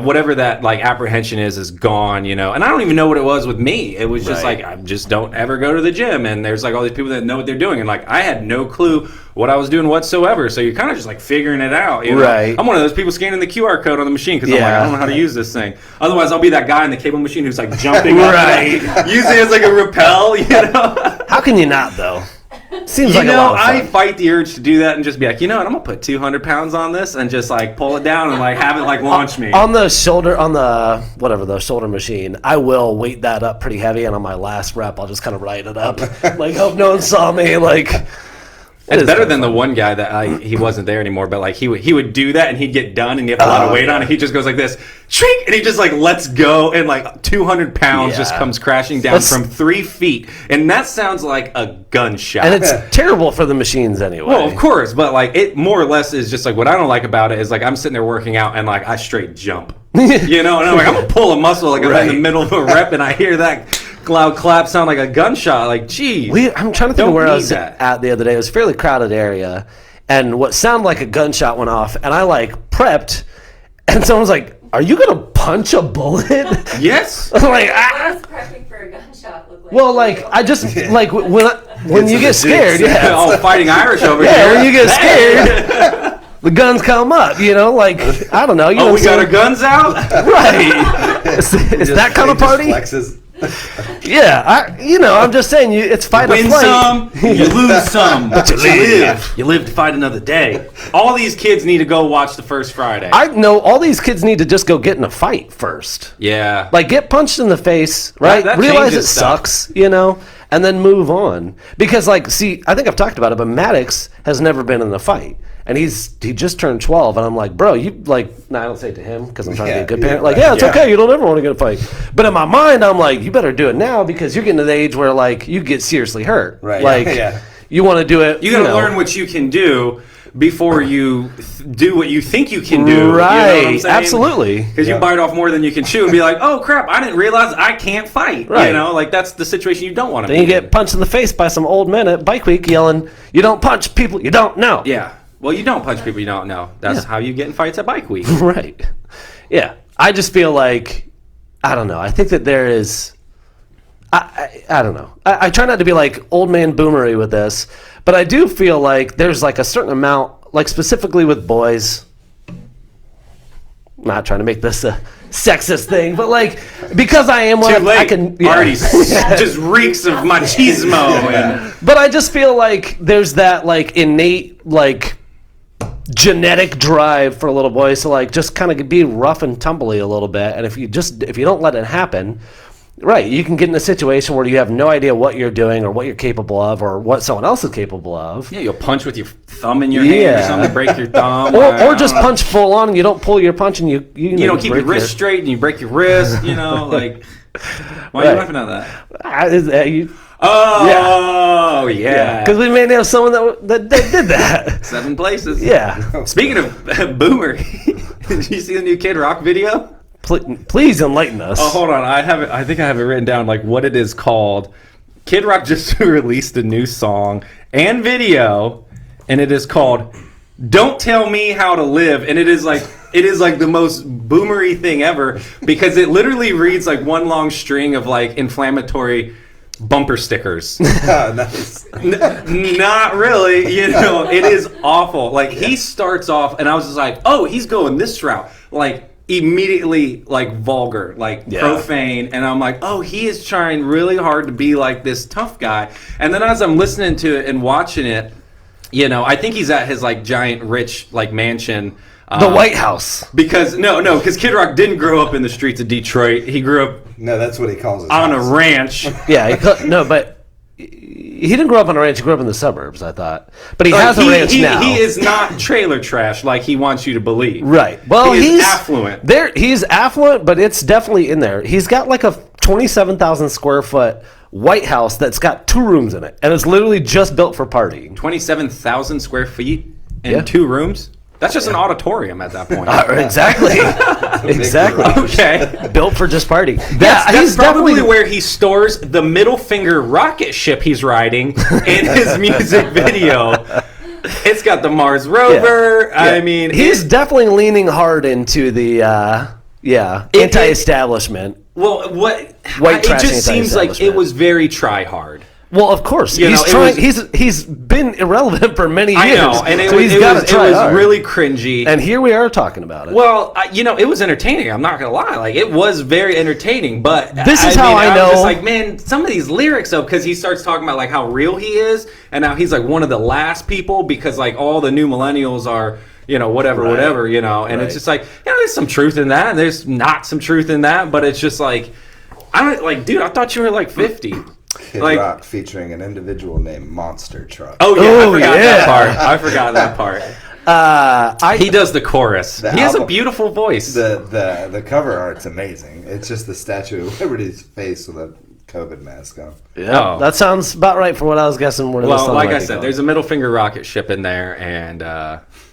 Speaker 6: whatever that like apprehension is gone. And I don't even know what it was with me. It was just like I just don't ever go to the gym. And there's like all these people that know what they're doing, and like I had no clue what I was doing whatsoever. So you're kind of just like figuring it out.
Speaker 4: Right.
Speaker 6: I'm one of those people scanning the QR code on the machine because I'm like, I don't know how to use this thing. Otherwise, I'll be that guy in the cable machine who's like jumping up, using it as like a rappel.
Speaker 4: How can you not though? Seems like a lot of fun.
Speaker 6: I fight the urge to do that and just be like, I'm gonna put 200 pounds on this and just like pull it down and like have it like launch me
Speaker 4: on the shoulder shoulder machine. I will weight that up pretty heavy, and on my last rep, I'll just kind of ride it up, like hope no one saw me. Like,
Speaker 6: it's better than the one guy that he wasn't there anymore, but like he would do that and he'd get done and he had a lot of weight on it. He just goes like this, shriek, and he just like lets go, and like 200 pounds just comes crashing down from 3 feet, and that sounds like a gunshot.
Speaker 4: And it's terrible for the machines anyway.
Speaker 6: Well, of course, but like it more or less is just like what I don't like about it is like I'm sitting there working out and like I straight jump, and I'm like I'm gonna pull a muscle like I'm in the middle of a rep and I hear that loud clap sound like a gunshot. Like, geez.
Speaker 4: I'm trying to think of where I was at the other day. It was a fairly crowded area, and what sounded like a gunshot went off, and I like prepped, and someone was like, "Are you gonna punch a bullet?"
Speaker 6: Yes.
Speaker 4: I'm like,
Speaker 5: what does prepping for a gunshot look like?
Speaker 4: Well, like I just like when you get scared,
Speaker 6: all fighting Irish over here.
Speaker 4: Yeah, when you get scared, the guns come up. Like I don't know.
Speaker 6: We got our guns out.
Speaker 4: Right. It's that kind of party.
Speaker 1: Flexes.
Speaker 4: Yeah, I'm just saying, it's fight or flight.
Speaker 6: Win some, you lose some, but you live. You live to fight another day. All these kids need to go watch the first Friday.
Speaker 4: I know all these kids need to just go get in a fight first.
Speaker 6: Yeah.
Speaker 4: Like, get punched in the face, right?
Speaker 6: That
Speaker 4: realize it
Speaker 6: stuff.
Speaker 4: sucks, and then move on. Because, like, see, I think I've talked about it, but Maddox has never been in a fight. And he just turned 12, and I'm like, bro, I don't say it to him because I'm trying to be a good parent. Like, it's okay, you don't ever want to get a fight. But in my mind, I'm like, you better do it now because you're getting to the age where, like, you get seriously hurt.
Speaker 1: Right.
Speaker 4: Like, you want to do it.
Speaker 6: You got to learn what you can do before you do what you think you can do.
Speaker 4: Right.
Speaker 6: You know what I'm saying?
Speaker 4: Absolutely.
Speaker 6: Because you bite off more than you can chew and be like, oh, crap, I didn't realize I can't fight.
Speaker 4: Right.
Speaker 6: Like, that's the situation you don't want to be
Speaker 4: in. Then you get punched in the face by some old men at Bike Week yelling, you don't punch people you don't know.
Speaker 6: Yeah. Well, you don't punch people you don't know. That's how you get in fights at Bike Week.
Speaker 4: Right. Yeah. I just feel like, I don't know. I think that there is, I don't know. I try not to be like old man boomery with this, but I do feel like there's like a certain amount, like specifically with boys, not trying to make this a sexist thing, but like because I am
Speaker 6: Too
Speaker 4: one,
Speaker 6: late.
Speaker 4: I can
Speaker 6: Already just reeks of machismo. And
Speaker 4: But I just feel like there's that like innate like genetic drive for little boys to like just kind of be rough and tumbly a little bit, and if you don't let it happen, right, you can get in a situation where you have no idea what you're doing or what you're capable of or what someone else is capable of.
Speaker 6: yeah, you'll punch with your thumb in your hand or
Speaker 4: Yeah.
Speaker 6: something, break your thumb.
Speaker 4: Or just punch full on and you don't pull your punch and you
Speaker 6: don't keep your wrist straight and you break your wrist. Like why are you
Speaker 4: Right.
Speaker 6: laughing at that? Oh yeah,
Speaker 4: Because we may have someone that did that.
Speaker 6: 7 places.
Speaker 4: Yeah.
Speaker 6: Speaking of Boomer, did you see the new Kid Rock video?
Speaker 4: Please enlighten us.
Speaker 6: Oh, hold on. I think I have it written down, like what it is called. Kid Rock just released a new song and video, and it is called "Don't Tell Me How to Live," and it is like the most boomery thing ever because it literally reads like one long string of like inflammatory bumper stickers.
Speaker 1: Nice.
Speaker 6: Not really, it is awful. Like he starts off, and I was just like, oh, he's going this route, like immediately like vulgar, like profane, and I'm like, oh, he is trying really hard to be like this tough guy. And then as I'm listening to it and watching it, I think he's at his like giant rich like mansion.
Speaker 4: The White House.
Speaker 6: Because because Kid Rock didn't grow up in the streets of Detroit. He grew up
Speaker 1: No, that's what he calls it.
Speaker 6: on a ranch.
Speaker 4: Yeah, but he didn't grow up on a ranch. He grew up in the suburbs, I thought. But he has a ranch now.
Speaker 6: He is not trailer trash like he wants you to believe.
Speaker 4: Right. Well,
Speaker 6: he's affluent.
Speaker 4: He's affluent, but it's definitely in there. He's got like a 27,000 square foot White House that's got 2 rooms in it, and it's literally just built for partying.
Speaker 6: 27,000 square feet and
Speaker 4: Yeah.
Speaker 6: 2 rooms. That's just an auditorium at that point.
Speaker 4: Exactly. Exactly.
Speaker 6: Okay.
Speaker 4: Built for just party.
Speaker 6: That's
Speaker 4: he's
Speaker 6: probably
Speaker 4: definitely
Speaker 6: where he stores the middle finger rocket ship he's riding in his music video. It's got the Mars rover.
Speaker 4: Yeah.
Speaker 6: I mean,
Speaker 4: he's definitely leaning hard into the anti-establishment.
Speaker 6: Well,
Speaker 4: White
Speaker 6: it
Speaker 4: trash
Speaker 6: just seems like it
Speaker 4: anti-establishment.
Speaker 6: was very try hard.
Speaker 4: Well, of course,
Speaker 6: You
Speaker 4: he's
Speaker 6: know, it
Speaker 4: trying.
Speaker 6: was-
Speaker 4: He's been irrelevant for many years.
Speaker 6: I know, and
Speaker 4: so he's got to try
Speaker 6: it was
Speaker 4: hard.
Speaker 6: really cringy.
Speaker 4: And here we are talking about it.
Speaker 6: Well, it was entertaining. I'm not gonna lie, like it was very entertaining. But
Speaker 4: This is how I
Speaker 6: was
Speaker 4: know-
Speaker 6: just like, man, some of these lyrics though, because he starts talking about like how real he is, and how he's like one of the last people because like all the new millennials are. Whatever, and it's just like, there's some truth in that, and there's not some truth in that, but it's just like, dude, I thought you were like 50.
Speaker 1: Kid Rock featuring an individual named Monster Truck.
Speaker 6: Oh yeah,
Speaker 4: Oh,
Speaker 6: I forgot
Speaker 4: yeah.
Speaker 6: that part. I forgot that part. He does the chorus.
Speaker 1: The
Speaker 6: He has a
Speaker 1: album-
Speaker 6: beautiful voice.
Speaker 1: The cover art's amazing. It's just the Statue of Liberty's face with a COVID mask on.
Speaker 4: yeah,
Speaker 6: Oh.
Speaker 4: that sounds about right for what I was guessing.
Speaker 6: Well, like I said, there's a middle finger rocket ship in there, and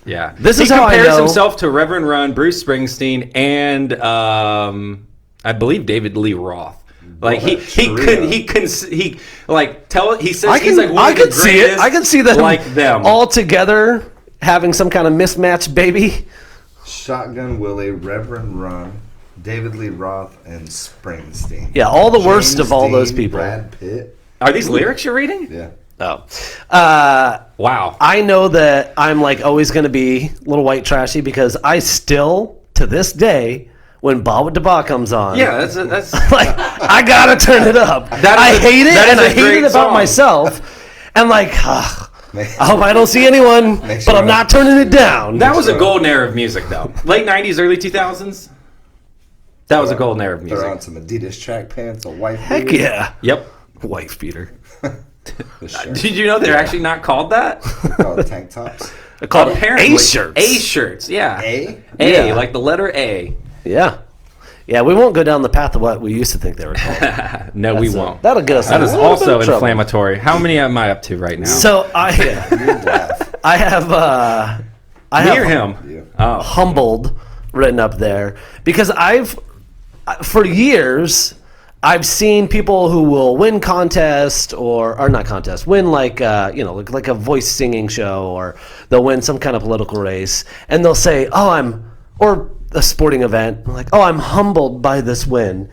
Speaker 6: yeah.
Speaker 4: This
Speaker 6: he
Speaker 4: is how I
Speaker 6: compares
Speaker 4: know-
Speaker 6: himself to Reverend Run, Bruce Springsteen, and I believe David Lee Roth. Like he says he's like one
Speaker 4: I
Speaker 6: of the
Speaker 4: could see it.
Speaker 6: greatest
Speaker 4: I could see them
Speaker 6: like them.
Speaker 4: all together having some kind of mismatched baby.
Speaker 1: Shotgun Willie, Reverend Run, David Lee Roth, and Springsteen.
Speaker 4: Yeah, all the worst
Speaker 1: James
Speaker 4: of all those
Speaker 1: Dean,
Speaker 4: people.
Speaker 1: Brad Pitt.
Speaker 6: Are these lyrics you're reading?
Speaker 1: Yeah.
Speaker 4: Oh,
Speaker 6: Wow.
Speaker 4: I know that I'm like always going to be a little white trashy because I still, to this day, when Ba with the Ba comes on,
Speaker 6: Yeah, that's
Speaker 4: like I gotta turn it up. I hate it,
Speaker 6: that is
Speaker 4: and I
Speaker 6: a
Speaker 4: hate
Speaker 6: great
Speaker 4: it about
Speaker 6: song.
Speaker 4: myself. And like, I hope I don't see anyone,
Speaker 1: Makes
Speaker 4: but
Speaker 1: you
Speaker 4: I'm not turning it down.
Speaker 6: that was a golden era of music though. Late 90s, early 2000s. That was a golden era of
Speaker 1: They're on
Speaker 6: music.
Speaker 1: some Adidas track pants, a white
Speaker 4: Heck
Speaker 1: beater,
Speaker 4: yeah,
Speaker 6: Yep.
Speaker 4: wife beater.
Speaker 1: the shirt.
Speaker 6: Did you know they're actually not called that?
Speaker 1: Oh, the tank tops.
Speaker 4: They're called
Speaker 6: Apparently,
Speaker 4: A shirts.
Speaker 6: A shirts, yeah.
Speaker 1: A?
Speaker 6: A,
Speaker 4: Yeah.
Speaker 6: like the letter A.
Speaker 4: Yeah, yeah. We won't go down the path of what we used to think they were called.
Speaker 6: No, we won't.
Speaker 4: That'll get us.
Speaker 6: That
Speaker 4: in a
Speaker 6: is
Speaker 4: little bit
Speaker 6: also
Speaker 4: of trouble.
Speaker 6: inflammatory. How many am I up to right now?
Speaker 4: So I have
Speaker 6: Me or him?
Speaker 1: You.
Speaker 6: Oh,
Speaker 4: humbled written up there because for years I've seen people who will win contest or not contest, win like like a voice singing show, or they'll win some kind of political race, and they'll say, or a sporting event, like, oh, I'm humbled by this win.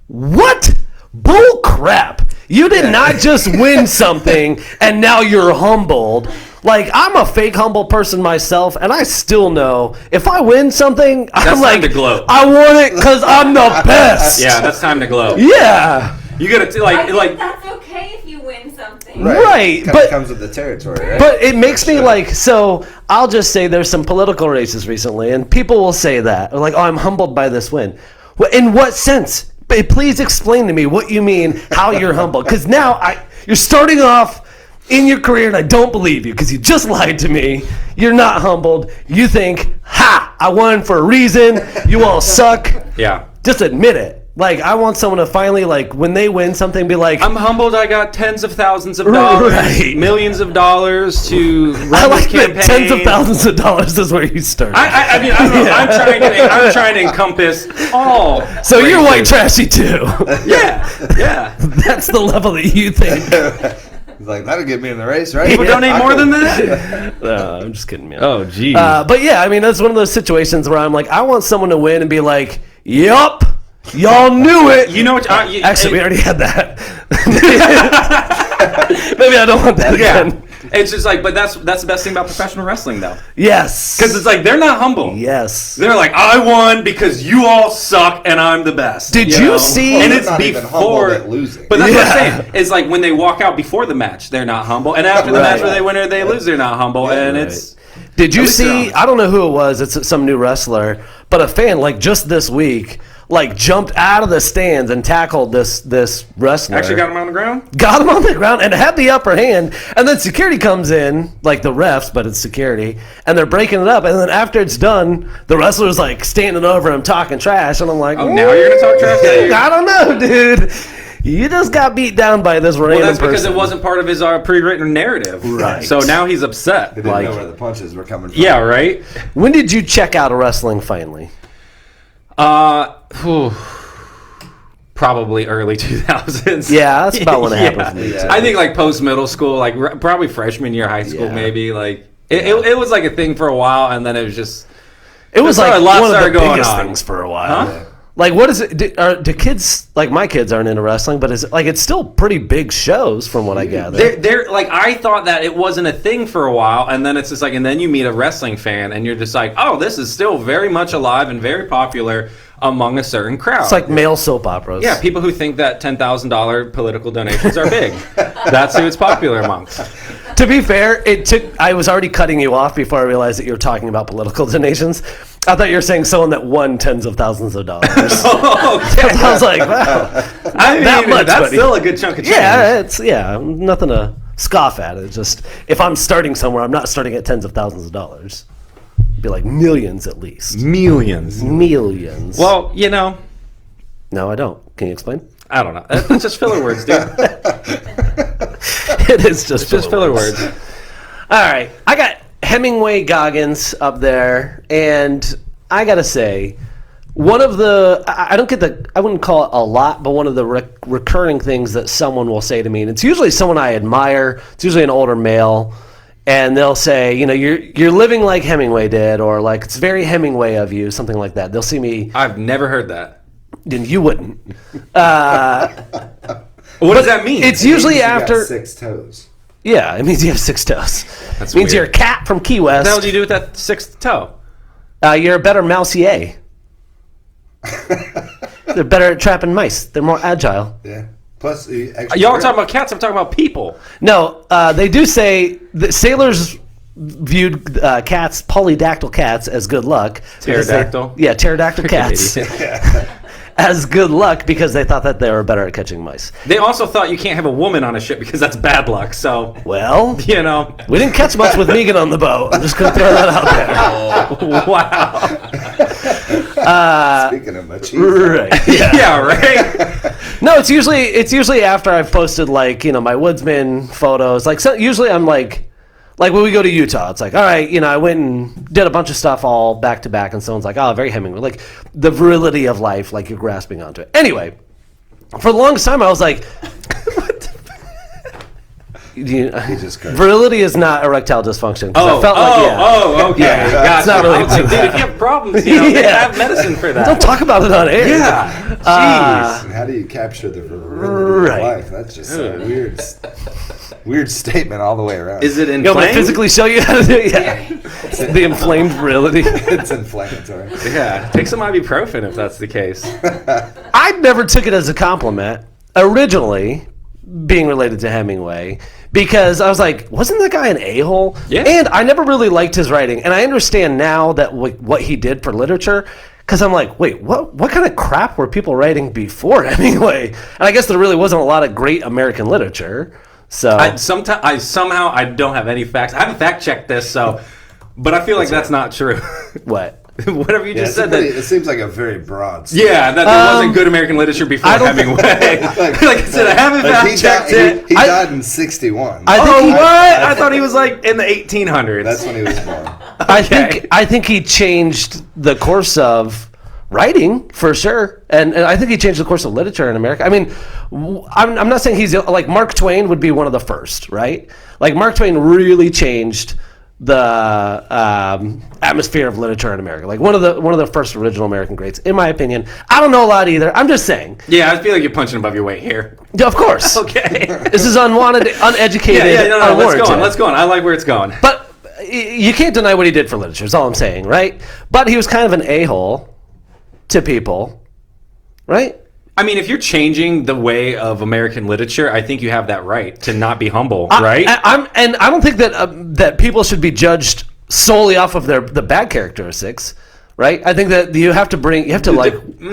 Speaker 4: What? Bull crap. You did not just win something and now you're humbled. Like, I'm a fake humble person myself, and I still know if I win something, I'm
Speaker 6: time
Speaker 4: like,
Speaker 6: to gloat.
Speaker 4: I won it because I'm the best.
Speaker 6: Yeah, that's time to glow.
Speaker 4: Yeah.
Speaker 6: You gotta
Speaker 5: I think that's okay if you win something.
Speaker 4: Right, but
Speaker 1: comes with the territory, right?
Speaker 4: But it makes me like, so I'll just say there's some political races recently, and people will say that. They're like, oh, I'm humbled by this win. Well, in what sense? Please explain to me what you mean, how you're humbled. Because now you're starting off in your career, and I don't believe you because you just lied to me. You're not humbled. You think, ha, I won for a reason. You all suck.
Speaker 6: Yeah.
Speaker 4: Just admit it. Like, I want someone to finally, like, when they win something, be like,
Speaker 6: I'm humbled. I got tens of thousands of dollars,
Speaker 4: Right.
Speaker 6: millions of dollars to run
Speaker 4: I
Speaker 6: this
Speaker 4: like that
Speaker 6: campaign.
Speaker 4: tens of thousands of dollars is where you start.
Speaker 6: I mean, I don't know. I'm trying to encompass all.
Speaker 4: So you're white
Speaker 6: races.
Speaker 4: trashy too.
Speaker 6: Yeah.
Speaker 4: That's the level that you think.
Speaker 1: He's like, that'll get me in the race, right?
Speaker 6: People donate more than that.
Speaker 4: I'm just kidding, man.
Speaker 6: Oh, geez.
Speaker 4: But yeah, I mean, that's one of those situations where I'm like, I want someone to win and be like, yup, y'all knew it.
Speaker 6: You know what?
Speaker 4: Actually, we already had that. Maybe I don't want that again.
Speaker 6: It's just like, but that's the best thing about professional wrestling, though,
Speaker 4: Yes.
Speaker 6: because it's like they're not humble.
Speaker 4: Yes.
Speaker 6: They're like, I won because you all suck and I'm the best.
Speaker 4: Did you
Speaker 6: know?
Speaker 4: see-
Speaker 6: And
Speaker 1: They're
Speaker 6: it's
Speaker 1: not even humbled
Speaker 6: before
Speaker 1: at losing.
Speaker 6: But that's what
Speaker 4: Yeah.
Speaker 6: I'm saying. It's like when they walk out before the match, they're not humble, and after the
Speaker 4: Right.
Speaker 6: match, where they win or they lose, they're not humble, and
Speaker 4: Right.
Speaker 6: it's.
Speaker 4: Did you
Speaker 6: At least they're
Speaker 4: see?
Speaker 6: honest.
Speaker 4: I don't know who it was. It's some new wrestler, but a fan like just this week, like jumped out of the stands and tackled this wrestler.
Speaker 6: Actually got him on the ground.
Speaker 4: Got him on the ground and had the upper hand, and then security comes in, like the refs, but it's security, and they're breaking it up, and then after it's done, the wrestler's like standing over him talking trash, and I'm like,
Speaker 6: Oh, now you're gonna talk trash?
Speaker 4: I don't know, dude. You just got beat down by this random
Speaker 6: Well, that's because
Speaker 4: person.
Speaker 6: it wasn't part of his pre-written narrative.
Speaker 4: Right.
Speaker 6: So now he's upset.
Speaker 1: They didn't
Speaker 6: Like,
Speaker 1: know where the punches were coming from.
Speaker 6: yeah, right.
Speaker 4: When did you check out of wrestling finally?
Speaker 6: Whew. Probably early 2000s.
Speaker 4: Yeah, that's about when it happened for me,
Speaker 1: Yeah.
Speaker 4: too.
Speaker 6: I think like post middle school, like probably freshman year high school,
Speaker 4: Yeah.
Speaker 6: maybe. Like it was like a thing for a while, and then it was just.
Speaker 4: It was
Speaker 6: That's
Speaker 4: like
Speaker 6: how a lot
Speaker 4: one of the
Speaker 6: started going
Speaker 4: biggest
Speaker 6: on.
Speaker 4: things for a while.
Speaker 6: Huh?
Speaker 4: Like, what is it? Do kids, like my kids aren't into wrestling, but is it, like, it's still pretty big shows from what I gather.
Speaker 6: They're like, I thought that it wasn't a thing for a while, and then it's just like, and then you meet a wrestling fan, and you're just like, oh, this is still very much alive and very popular among a certain crowd.
Speaker 4: It's like male soap operas.
Speaker 6: Yeah, people who think that $10,000 political donations are big. That's who it's popular amongst.
Speaker 4: To be fair, I was already cutting you off before I realized that you were talking about political donations. I thought you were saying someone that won tens of thousands of dollars. I was like, wow.
Speaker 6: I mean,
Speaker 4: that much,
Speaker 6: that's
Speaker 4: buddy.
Speaker 6: still a good chunk of change.
Speaker 4: Yeah, nothing to scoff at. It's just, if I'm starting somewhere, I'm not starting at tens of thousands of dollars. It'd be like millions at least.
Speaker 6: Millions.
Speaker 4: Millions.
Speaker 6: Well, you know,
Speaker 4: No, I don't. Can you explain?
Speaker 6: I don't know. That's just filler words, dude.
Speaker 4: It is just
Speaker 6: Filler words.
Speaker 4: All right, I got Hemingway Goggins up there, and I gotta say, one of the I wouldn't call it a lot, but one of the recurring things that someone will say to me, and it's usually someone I admire. It's usually an older male, and they'll say, you know, you're living like Hemingway did, or like it's very Hemingway of you, something like that. They'll see me,
Speaker 6: I've never heard that.
Speaker 4: and you wouldn't.
Speaker 6: What does that mean?
Speaker 4: It's usually
Speaker 1: You got
Speaker 4: after.
Speaker 1: 6 toes.
Speaker 4: Yeah, it means you have 6 toes.
Speaker 6: That's
Speaker 4: It means
Speaker 6: weird.
Speaker 4: you're a cat from Key
Speaker 6: What the hell
Speaker 4: West.
Speaker 6: do you do with that 6th toe?
Speaker 4: You're a better mousier. They're better at trapping mice. They're more agile.
Speaker 1: Yeah. Plus, extra
Speaker 6: Y'all are
Speaker 1: grip.
Speaker 6: talking about cats. I'm talking about people.
Speaker 4: No, they do say that sailors viewed cats, polydactyl cats, as good luck. because they-
Speaker 6: Pterodactyl?
Speaker 4: Yeah, pterodactyl cats. As good luck because they thought that they were better at catching mice.
Speaker 6: They also thought you can't have a woman on a ship because that's bad luck. So,
Speaker 4: Well,
Speaker 6: you know.
Speaker 4: we didn't catch much with Megan on the boat. I'm just going to throw that out there.
Speaker 6: Wow.
Speaker 1: Speaking of machismo.
Speaker 4: Right.
Speaker 6: Yeah, right?
Speaker 4: No, it's usually after I've posted, like, you know, my woodsman photos. Like, so usually I'm like when we go to Utah, it's like, all right, you know, I went and did a bunch of stuff all back to back, and someone's like, oh, very Hemingway, like the virility of life, like you're grasping onto it. Anyway, for the longest time, I was like, what the
Speaker 1: just cursed.
Speaker 4: virility is not erectile dysfunction. 'cause I felt
Speaker 6: okay.
Speaker 4: Yeah,
Speaker 6: Gotcha.
Speaker 4: it's not really
Speaker 6: I was like,
Speaker 4: too
Speaker 6: dude,
Speaker 4: bad.
Speaker 6: if you have problems, you know, they
Speaker 4: Yeah.
Speaker 6: have medicine for that.
Speaker 4: Don't talk about it on air.
Speaker 6: Yeah. Jeez.
Speaker 1: And how do you capture the virility
Speaker 4: Right.
Speaker 1: of life? That's just so weird. Weird statement all the way around.
Speaker 6: Is it
Speaker 4: You want me to
Speaker 6: inflamed?
Speaker 4: physically show you how to do it? Yeah. The inflamed virility.
Speaker 1: It's inflammatory.
Speaker 6: Yeah, take some ibuprofen if that's the case.
Speaker 4: I never took it as a compliment, originally, being related to Hemingway, because I was like, wasn't that guy an a-hole?
Speaker 6: Yeah.
Speaker 4: And I never really liked his writing. And I understand now that what he did for literature, because I'm like, wait, what kind of crap were people writing before Hemingway? And I guess there really wasn't a lot of great American literature. So
Speaker 6: I somehow I don't have any facts. I haven't fact checked this, but I feel like that's not true.
Speaker 4: what?
Speaker 6: Whatever you
Speaker 1: Yeah,
Speaker 6: just said. That,
Speaker 1: it seems like a very broad statement.
Speaker 6: yeah, that there wasn't good American literature before
Speaker 4: I don't
Speaker 6: Hemingway. like I said, I haven't
Speaker 1: Like,
Speaker 6: fact checked it.
Speaker 1: he died in 61.
Speaker 4: I think
Speaker 6: Oh,
Speaker 4: he-
Speaker 6: what? I thought he was like in the 1800s.
Speaker 1: That's when he was born.
Speaker 4: I think he changed the course of writing for sure, and I think he changed the course of literature in America. I mean, I'm not saying he's like Mark Twain would be one of the first, right? Like Mark Twain really changed the atmosphere of literature in America. Like one of the first original American greats, in my opinion. I don't know a lot either. I'm just saying.
Speaker 6: Yeah, I feel like you're punching above your weight here.
Speaker 4: Yeah, of course.
Speaker 6: Okay.
Speaker 4: This is unwanted, uneducated.
Speaker 6: No, let's
Speaker 4: unwarranted.
Speaker 6: go on. Let's go on. I like where it's going.
Speaker 4: But you can't deny what he did for literature, is all I'm saying, right? But he was kind of an a-hole to people, right?
Speaker 6: I mean, if you're changing the way of American literature, I think you have that right to not be humble, right?
Speaker 4: I don't think that that people should be judged solely off of the bad characteristics, right? I think that you have to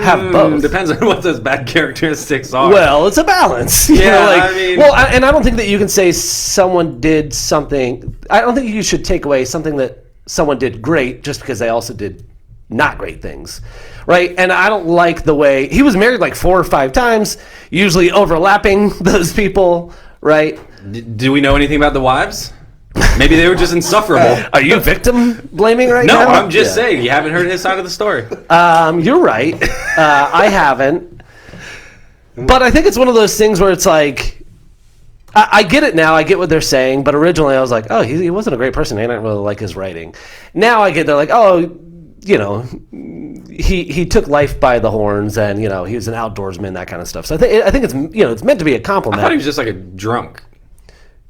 Speaker 4: have both.
Speaker 6: Depends on what those bad characteristics are.
Speaker 4: Well, it's a balance.
Speaker 6: Yeah, I mean-
Speaker 4: and I don't think that you can say someone did something. I don't think you should take away something that someone did great just because they also did not great things, right? And I don't like the way he was married like 4 or 5 times, usually overlapping those people, right?
Speaker 6: Do we know anything about the wives? Maybe they were just insufferable.
Speaker 4: Are you victim blaming right
Speaker 6: No,
Speaker 4: now?
Speaker 6: I'm just saying you haven't heard his side of the story.
Speaker 4: You're right. I haven't. But I think it's one of those things where it's like, I get it now. I get what they're saying. But originally I was like, oh, he wasn't a great person. I didn't really like his writing. Now I get they're like, oh, you know, he took life by the horns, and you know he was an outdoorsman, that kind of stuff. So I think it's it's meant to be a
Speaker 6: I
Speaker 4: compliment.
Speaker 6: thought he was just like a drunk.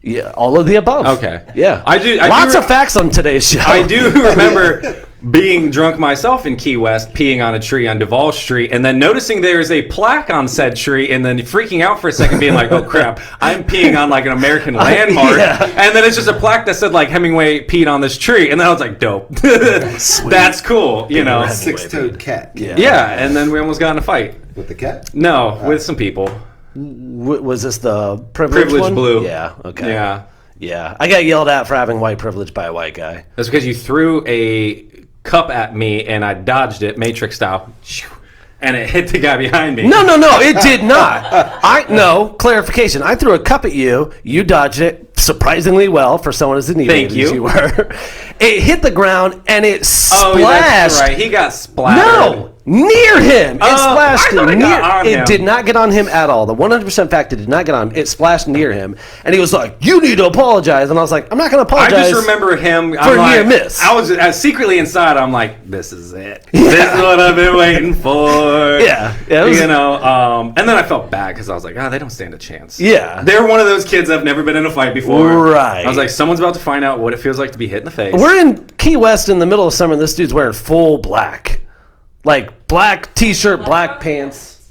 Speaker 4: Yeah, all of the above.
Speaker 6: Okay.
Speaker 4: Yeah,
Speaker 6: I do
Speaker 4: Lots of facts on today's show.
Speaker 6: I do remember being drunk myself in Key West, peeing on a tree on Duval Street, and then noticing there is a plaque on said tree, and then freaking out for a second, being like, oh crap, I'm peeing on like an American landmark.
Speaker 4: Yeah.
Speaker 6: And then it's just a plaque that said like Hemingway peed on this tree, and then I was like, dope. That's cool, you know.
Speaker 1: Six-toed cat.
Speaker 6: Yeah, and then we almost got in a fight.
Speaker 1: With the cat?
Speaker 6: No, with some people.
Speaker 4: Was this the Privliged
Speaker 6: Privliged
Speaker 4: one?
Speaker 6: Blue.
Speaker 4: Yeah. Okay.
Speaker 6: Yeah.
Speaker 4: Yeah. I got yelled at for having white privilege by a white guy.
Speaker 6: That's because you threw a cup at me and I dodged it, Matrix style, and it hit the guy behind me.
Speaker 4: No, it did not. No, clarification. I threw a cup at you. You dodged it surprisingly well for someone as inebriated
Speaker 6: Thank you.
Speaker 4: as you were. It hit the ground and it splashed.
Speaker 6: Oh, that's right. He got splattered.
Speaker 4: No, near him. It splashed
Speaker 6: I thought it got on him.
Speaker 4: It did not get on him at all. The 100% fact, it did not get on him. It splashed near him, and he was like, "You need to apologize." And I was like, "I'm not going to
Speaker 6: I
Speaker 4: apologize."
Speaker 6: just remember him
Speaker 4: for
Speaker 6: I'm
Speaker 4: near
Speaker 6: like,
Speaker 4: miss.
Speaker 6: I was secretly inside. I'm like, "This is it. This is what I've been waiting for."
Speaker 4: Yeah, it was-
Speaker 6: And then I felt bad because I was like, "Oh, they don't stand a chance."
Speaker 4: Yeah.
Speaker 6: they're one of those kids that've never been in a fight before.
Speaker 4: Right.
Speaker 6: I was like, "Someone's about to find out what it feels like to be hit in the face."
Speaker 4: We're in Key West in the middle of summer, and this dude's wearing full black. Like black t-shirt, black pants.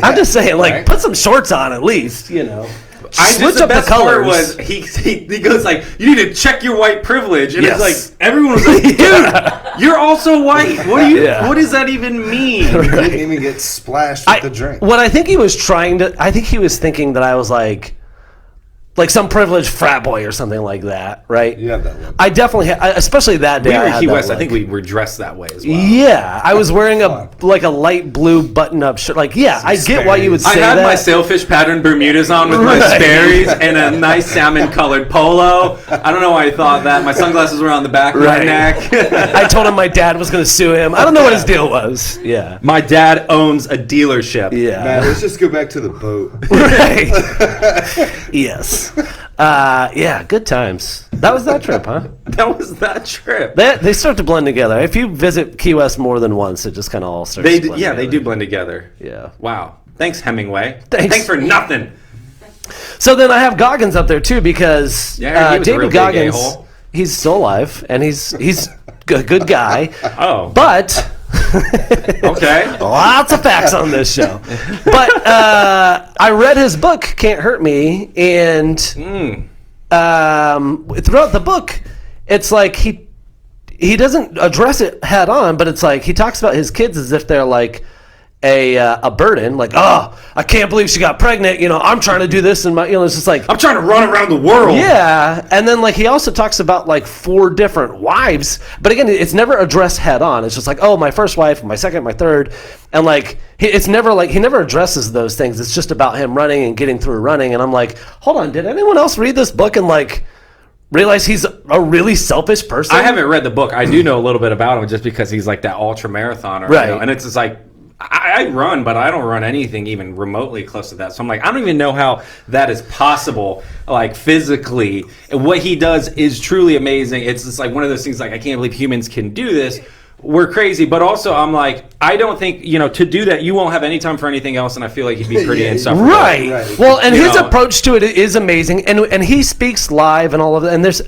Speaker 4: I'm just saying, like,
Speaker 1: Right.
Speaker 4: put some shorts on at least, you know. Switch
Speaker 6: the
Speaker 4: up the
Speaker 6: best part
Speaker 4: colors.
Speaker 6: was he goes like, you need to check your white privilege, and
Speaker 4: Yes.
Speaker 6: it's like everyone was like, dude,
Speaker 4: Yeah.
Speaker 6: you're also white. What do you?
Speaker 4: Yeah.
Speaker 6: What does that even mean?
Speaker 1: He didn't even get splashed with the drink.
Speaker 4: What I think he was I think he was thinking that I was like some privileged frat boy or something like that, right?
Speaker 1: You have that look.
Speaker 4: I definitely, especially that day.
Speaker 6: We were
Speaker 4: I
Speaker 6: in
Speaker 4: had
Speaker 6: Key
Speaker 4: that
Speaker 6: West. I
Speaker 4: look.
Speaker 6: think we were dressed that way as well.
Speaker 4: Yeah, I was wearing a light blue button-up shirt. Like, yeah, I get why you would
Speaker 1: Sperry's.
Speaker 4: say
Speaker 6: I had
Speaker 4: that.
Speaker 6: my sailfish pattern Bermudas on with my
Speaker 4: Right.
Speaker 6: Sperry's and a nice salmon colored polo. I don't know why I thought that. My sunglasses were on the back of my
Speaker 4: Right.
Speaker 6: neck.
Speaker 4: I told him my dad was going to sue him. I don't know what his deal was. Yeah.
Speaker 6: My dad owns a dealership.
Speaker 4: Yeah.
Speaker 1: Man, let's just go back to the boat.
Speaker 4: Right. Yes. Yeah, good times. That was that trip, huh?
Speaker 6: That was that trip.
Speaker 4: They start to blend together. If you visit Key West more than once, it just kind of all starts to blend
Speaker 6: They do
Speaker 4: together.
Speaker 6: blend together.
Speaker 4: Yeah.
Speaker 6: Wow. Thanks, Hemingway.
Speaker 4: Thanks.
Speaker 6: Thanks for nothing.
Speaker 4: So then I have Goggins up there too because
Speaker 6: Yeah, he was a real
Speaker 4: David
Speaker 6: big
Speaker 4: Goggins,
Speaker 6: a-hole.
Speaker 4: he's still alive and he's a good guy.
Speaker 6: Oh.
Speaker 4: But
Speaker 6: Okay.
Speaker 4: lots of facts on this show. But I read his book, Can't Hurt Me, and throughout the book, it's like he doesn't address it head on, but it's like he talks about his kids as if they're like a burden. Like, oh, I can't believe she got pregnant. I'm trying to do this, and it's just like
Speaker 6: I'm trying to run around the world.
Speaker 4: yeah. And then like he also talks about like 4 different wives, but again, it's never addressed head on. It's just like, oh, my first wife, my second, my third, and like it's never like he never addresses those things. It's just about him running and getting through running. And I'm like, hold on, did anyone else read this book and like realize he's a really selfish person?
Speaker 6: I haven't read the book. I do know a little bit about him just because he's like that ultra marathoner,
Speaker 4: Right.
Speaker 6: And it's just like I run, but I don't run anything even remotely close to that. So I'm like, I don't even know how that is possible, like physically. And what he does is truly amazing. It's just like one of those things like, I can't believe humans can do this. We're crazy. But also I'm like, I don't think, to do that, you won't have any time for anything else. And I feel like he'd be pretty
Speaker 1: Yeah,
Speaker 6: insufferable.
Speaker 4: Right. Well, and his
Speaker 6: know.
Speaker 4: approach to it is amazing, and he speaks live and all of that. And there's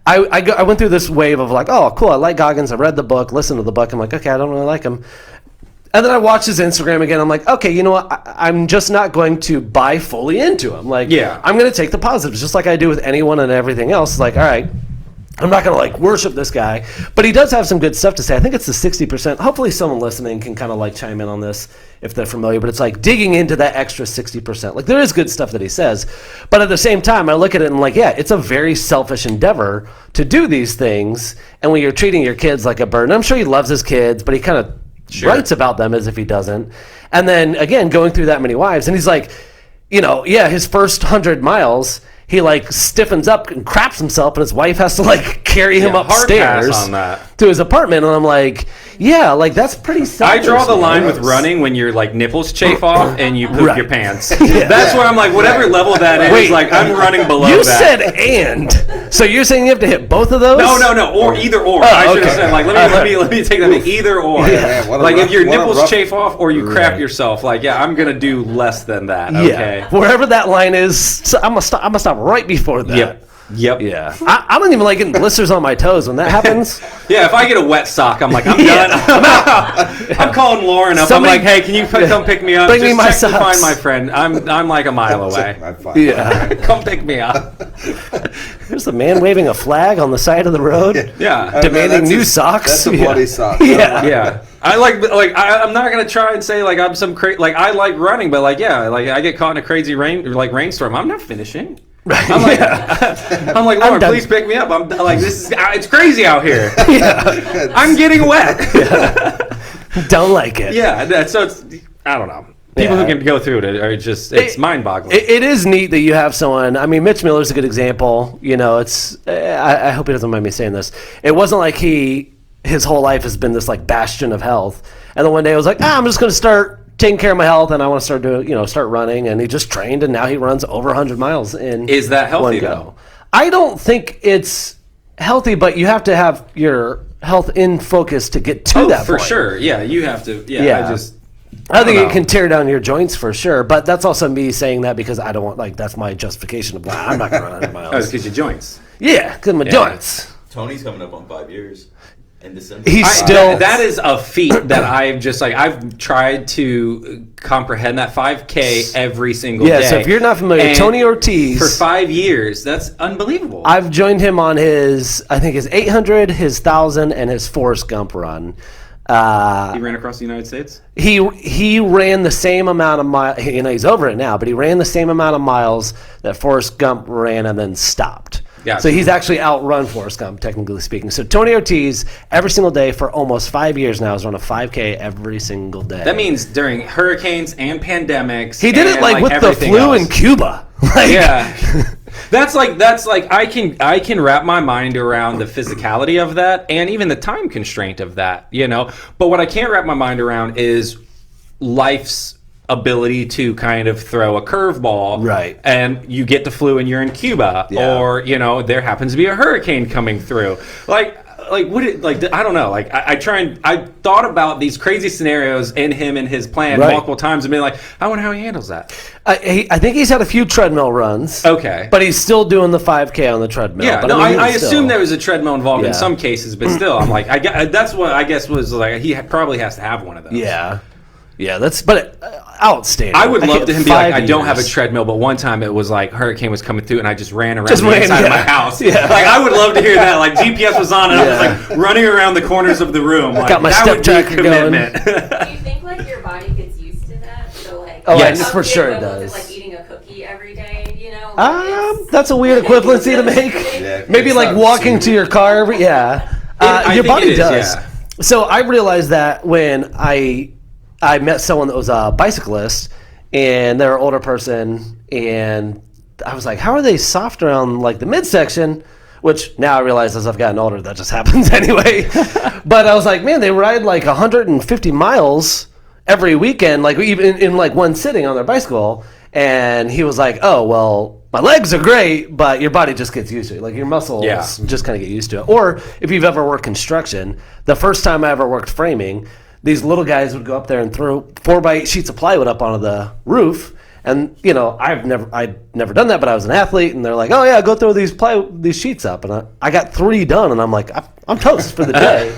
Speaker 4: I went through this wave of like, oh, cool, I like Goggins. I read the book, listened to the book. I'm like, okay, I don't really like him. And then I watched his Instagram again. I'm like, okay, you know what? I'm just not going to buy fully into him. Like,
Speaker 6: Yeah.
Speaker 4: I'm going to take the positives, just like I do with anyone and everything else. Like, all right, I'm not going to like worship this guy, but he does have some good stuff to say. I think it's the 60%. Hopefully someone listening can kind of like chime in on this if they're familiar, but it's like digging into that extra 60%. Like there is good stuff that he says, but at the same time, I look at it and like, yeah, it's a very selfish endeavor to do these things. And when you're treating your kids like a burden, I'm sure he loves his kids, but he kind of writes about them as if he doesn't. And then again, going through that many wives, and he's like, his first 100 miles, he like stiffens up and craps himself, and his wife has to like carry him
Speaker 6: hard
Speaker 4: upstairs
Speaker 6: pass on that.
Speaker 4: to his apartment. And I'm like, yeah, like that's pretty selfish.
Speaker 6: I draw the line with
Speaker 1: Gross.
Speaker 6: running when your like nipples chafe off and you poop
Speaker 4: Right.
Speaker 6: your pants. That's where I'm like, whatever level that is,
Speaker 4: Wait.
Speaker 6: like I'm running below
Speaker 4: You
Speaker 6: that.
Speaker 4: said and. So you're saying you have to hit both of those?
Speaker 6: No, or either or. I should have
Speaker 4: okay.
Speaker 6: said like let me take that to either or.
Speaker 1: Yeah, what a
Speaker 6: like
Speaker 1: rough-
Speaker 6: if your
Speaker 1: what a
Speaker 6: nipples
Speaker 1: rough-
Speaker 6: chafe off or you crap
Speaker 1: Right.
Speaker 6: yourself, like I'm gonna do less than that.
Speaker 4: Yeah.
Speaker 6: Okay.
Speaker 4: Wherever that line is, so I'm gonna stop right before that.
Speaker 6: Yep.
Speaker 4: Yeah. I don't even like getting blisters on my toes when that happens.
Speaker 6: Yeah, if I get a wet sock, I'm like, I'm done. I'm out. I'm calling Lauren up.
Speaker 4: Somebody-
Speaker 6: I'm like, hey, can you come pick me up?
Speaker 4: Bring me
Speaker 6: Just
Speaker 4: my
Speaker 6: check to
Speaker 4: socks.
Speaker 6: find my friend. I'm like a mile away.
Speaker 1: I'm fine.
Speaker 4: Yeah.
Speaker 6: Come pick me up.
Speaker 4: There's a man waving a flag on the side of the road.
Speaker 6: Yeah.
Speaker 4: Demanding
Speaker 1: That's
Speaker 4: new
Speaker 1: a-
Speaker 4: socks?
Speaker 1: That's a
Speaker 4: Yeah.
Speaker 1: bloody sock.
Speaker 4: Yeah.
Speaker 6: Yeah, I I'm not gonna try and say like I'm some like I like running, but like I get caught in a crazy rainstorm. I'm not finishing. I'm like, I'm like, Lauren,
Speaker 4: done.
Speaker 6: please pick me up. I'm like, it's crazy out here. I'm getting wet.
Speaker 4: Don't like it.
Speaker 6: So it's I don't know. People
Speaker 4: Yeah.
Speaker 6: who can go through it are just it's mind-boggling.
Speaker 4: It is neat that you have someone. I mean, Mitch Miller's a good example. It's. I hope he doesn't mind me saying this. It wasn't like his whole life has been this like bastion of health, and then one day I was like, I'm just going to start taking care of my health, and I want to start doing, start running, and he just trained, and now he runs over 100 miles in.
Speaker 6: Is that healthy,
Speaker 4: one go.
Speaker 6: though?
Speaker 4: I don't think it's healthy, but you have to have your health in focus to get to that
Speaker 6: for
Speaker 4: point.
Speaker 6: sure. Yeah, you have to. Yeah,
Speaker 4: Yeah. I think
Speaker 6: don't
Speaker 4: it
Speaker 6: know.
Speaker 4: can tear down your joints for sure, but that's also me saying that because I don't want, that's my justification of why I'm not going to run 100 miles.
Speaker 6: because your joints.
Speaker 4: Yeah, because my joints.
Speaker 3: Tony's coming up on 5 years in December.
Speaker 4: He's still.
Speaker 6: That is a feat that I've just I've tried to comprehend that 5K every single
Speaker 4: Yeah,
Speaker 6: day.
Speaker 4: so if you're not familiar,
Speaker 6: And
Speaker 4: Tony Ortiz.
Speaker 6: for 5 years, that's unbelievable.
Speaker 4: I've joined him on his 800, his 1,000, and his Forrest Gump run.
Speaker 6: He ran across the United States.
Speaker 4: He ran the same amount of miles. He's over it now, but he ran the same amount of miles that Forrest Gump ran and then stopped.
Speaker 6: Gotcha.
Speaker 4: So he's actually outrun Forrest Gump, technically speaking. So Tony Ortiz, every single day for almost 5 years now, has run a 5K every single day.
Speaker 6: That means during hurricanes and pandemics.
Speaker 4: he did it
Speaker 6: and,
Speaker 4: like with the
Speaker 6: everything
Speaker 4: flu
Speaker 6: else.
Speaker 4: in Cuba. Like,
Speaker 6: Yeah. That's like I can wrap my mind around the physicality of that and even the time constraint of that, But what I can't wrap my mind around is life's ability to kind of throw a curveball.
Speaker 4: Right.
Speaker 6: And you get the flu and you're in Cuba
Speaker 4: Yeah.
Speaker 6: or, there happens to be a hurricane coming through. Like like would it like I don't know. Like I thought about these crazy scenarios in him and his plan
Speaker 4: Right.
Speaker 6: multiple times and been like, I wonder how he handles that.
Speaker 4: I think he's had a few treadmill runs.
Speaker 6: Okay.
Speaker 4: But he's still doing the 5K on the treadmill.
Speaker 6: Yeah,
Speaker 4: but
Speaker 6: no,
Speaker 4: I mean,
Speaker 6: I
Speaker 4: still-
Speaker 6: assume there was a treadmill involved
Speaker 4: Yeah.
Speaker 6: in some cases, but still, I'm like, that's what I guess was like. He probably has to have one of those.
Speaker 4: Yeah. Yeah, that's outstanding.
Speaker 6: I would love
Speaker 4: can't-
Speaker 6: to him be like,
Speaker 4: 5
Speaker 6: I don't have a
Speaker 4: years.
Speaker 6: treadmill, but one time it was like hurricane was coming through and I just ran around
Speaker 4: Just
Speaker 6: the
Speaker 4: ran,
Speaker 6: inside of my
Speaker 4: yeah.
Speaker 6: house.
Speaker 4: Yeah.
Speaker 6: Like I would love to hear that. Like GPS was on and I
Speaker 4: Yeah.
Speaker 6: was like running around the corners of the room. Like,
Speaker 4: Got my
Speaker 6: that
Speaker 4: step
Speaker 6: would be a
Speaker 4: tracker going.
Speaker 6: commitment.
Speaker 5: Do you think like your body gets used to that? So like,
Speaker 4: Oh,
Speaker 6: Yes.
Speaker 5: some
Speaker 4: for
Speaker 5: kid
Speaker 4: sure it
Speaker 5: goes to,
Speaker 4: does.
Speaker 5: like eating a cookie every day, you know? It's-
Speaker 4: That's a weird equivalency to make.
Speaker 1: Yeah,
Speaker 4: Maybe
Speaker 1: it's
Speaker 4: like
Speaker 1: not
Speaker 4: walking to
Speaker 1: super-
Speaker 4: your car. Yeah,
Speaker 6: I
Speaker 4: your
Speaker 6: think
Speaker 4: body
Speaker 6: it is,
Speaker 4: does.
Speaker 6: yeah.
Speaker 4: So I realized that when I met someone that was a bicyclist, and they're an older person, and I was like, how are they soft around like the midsection? Which now I realize as I've gotten older, that just happens anyway. But I was like, man, they ride like 150 miles every weekend, like even in like one sitting on their bicycle. And he was like, oh, well, my legs are great, but your body just gets used to it. Like your muscles
Speaker 6: Yeah.
Speaker 4: just kind of get used to it. Or if you've ever worked construction, the first time I ever worked framing, these little guys would go up there and throw 4x8 sheets of plywood up onto the roof. And you know, I'd never done that, but I was an athlete, and they're like, "Oh yeah, go throw these sheets up," and I got 3 done, and I'm like, I'm toast for the day.